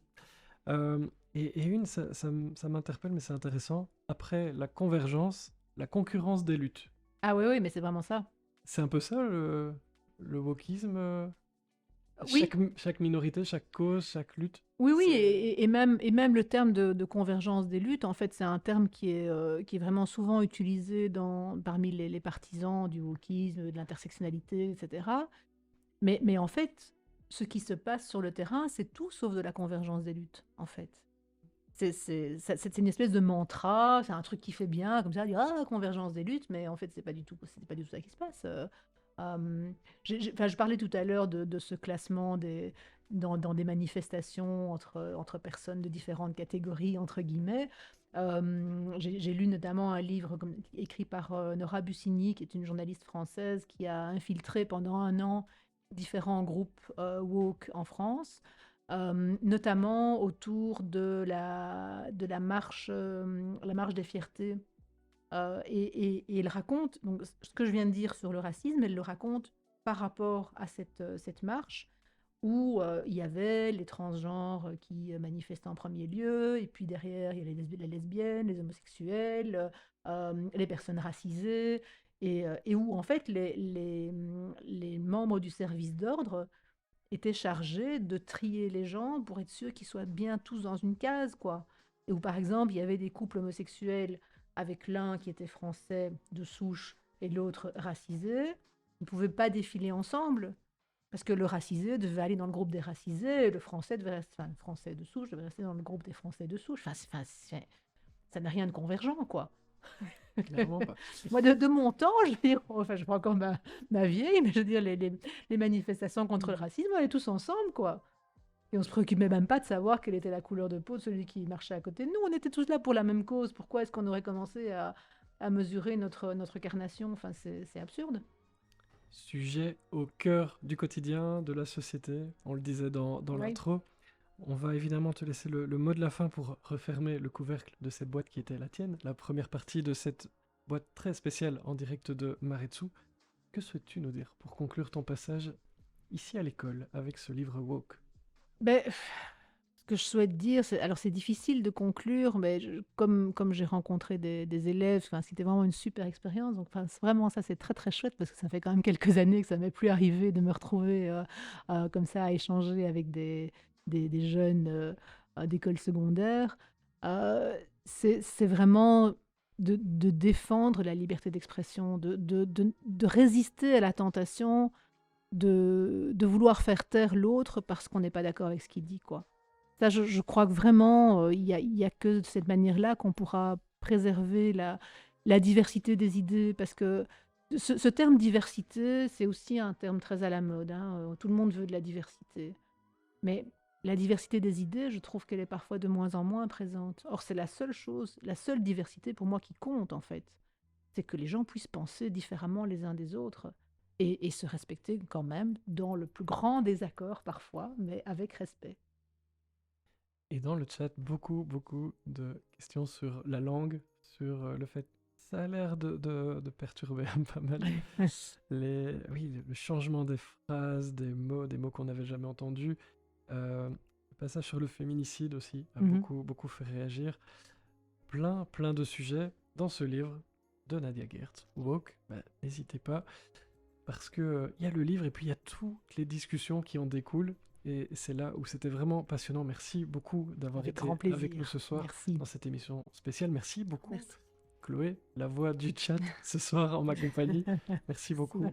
Et une, ça m'interpelle, mais c'est intéressant. Après la convergence, la concurrence des luttes. Ah oui, oui, mais c'est vraiment ça. C'est un peu ça le wokisme Oui, chaque minorité, chaque cause, chaque lutte. oui, oui, C'est- et même le terme de convergence des luttes, en fait, c'est un terme qui est vraiment souvent utilisé parmi les partisans du wokisme, de l'intersectionnalité, etc. Mais en fait, ce qui se passe sur le terrain, c'est tout sauf de la convergence des luttes, en fait. C'est une espèce de mantra, c'est un truc qui fait bien, comme ça, dire ah, convergence des luttes, mais en fait, c'est pas du tout ça qui se passe. Je parlais tout à l'heure de ce classement dans des manifestations entre personnes de différentes catégories, entre guillemets. J'ai lu notamment un livre écrit par Nora Bussigny, qui est une journaliste française qui a infiltré pendant 1 an différents groupes woke en France, notamment autour de la marche des fiertés. Et elle raconte, donc ce que je viens de dire sur le racisme, elle le raconte par rapport à cette marche où il y avait les transgenres qui manifestaient en premier lieu, et puis derrière, il y a les lesbiennes, les homosexuels, les personnes racisées, et où en fait les membres du service d'ordre étaient chargés de trier les gens pour être sûr qu'ils soient bien tous dans une case, quoi. Et où par exemple, il y avait des couples homosexuels avec l'un qui était français de souche et l'autre racisé, ils ne pouvaient pas défiler ensemble. Parce que le racisé devait aller dans le groupe des racisés, et le français le français de souche devait rester dans le groupe des français de souche. Ça n'a rien de convergent, quoi. Clairement pas. Moi, de mon temps, je veux dire, enfin, je prends encore ma vieille, mais je veux dire, les manifestations contre le racisme, on allait tous ensemble, quoi. Et on se préoccupait même pas de savoir quelle était la couleur de peau de celui qui marchait à côté de nous. On était tous là pour la même cause. Pourquoi est-ce qu'on aurait commencé à mesurer notre carnation? Enfin, c'est absurde. Sujet au cœur du quotidien, de la société. On le disait dans Oui. l'intro. On va évidemment te laisser le mot de la fin pour refermer le couvercle de cette boîte qui était la tienne, la première partie de cette boîte très spéciale en direct de Maretsu. Que souhaites-tu nous dire pour conclure ton passage ici à l'école avec ce livre woke? Ben, ce que je souhaite dire, alors c'est difficile de conclure, mais comme j'ai rencontré des élèves, enfin, c'était vraiment une super expérience. Donc, enfin, vraiment, ça, c'est très, très chouette parce que ça fait quand même quelques années que ça m'est plus arrivé de me retrouver comme ça à échanger avec des jeunes d'école secondaire. C'est vraiment de défendre la liberté d'expression, de résister à la tentation de vouloir faire taire l'autre parce qu'on n'est pas d'accord avec ce qu'il dit, quoi. Ça, je crois que vraiment, il y a que de cette manière-là qu'on pourra préserver la diversité des idées, parce que ce terme diversité, c'est aussi un terme très à la mode, hein, tout le monde veut de la diversité. Mais la diversité des idées, je trouve qu'elle est parfois de moins en moins présente. Or, c'est la seule chose, la seule diversité pour moi qui compte, en fait. C'est que les gens puissent penser différemment les uns des autres et se respecter quand même dans le plus grand désaccord parfois, mais avec respect. Et dans le chat, beaucoup de questions sur la langue, sur le fait. Ça a l'air de perturber pas mal. Oui, le changement des phrases, des mots qu'on n'avait jamais entendus. Le passage sur le féminicide aussi a Mhm. beaucoup fait réagir. Plein de sujets dans ce livre de Nadia Geertz, Woke. N'hésitez pas, parce que il y a le livre et puis il y a toutes les discussions qui en découlent. Et c'est là où c'était vraiment passionnant. Merci beaucoup d'avoir Avec été grand plaisir. avec nous ce soir Merci. dans cette émission spéciale. Merci beaucoup, Merci. Chloé, la voix du chat ce soir en ma compagnie. Merci beaucoup.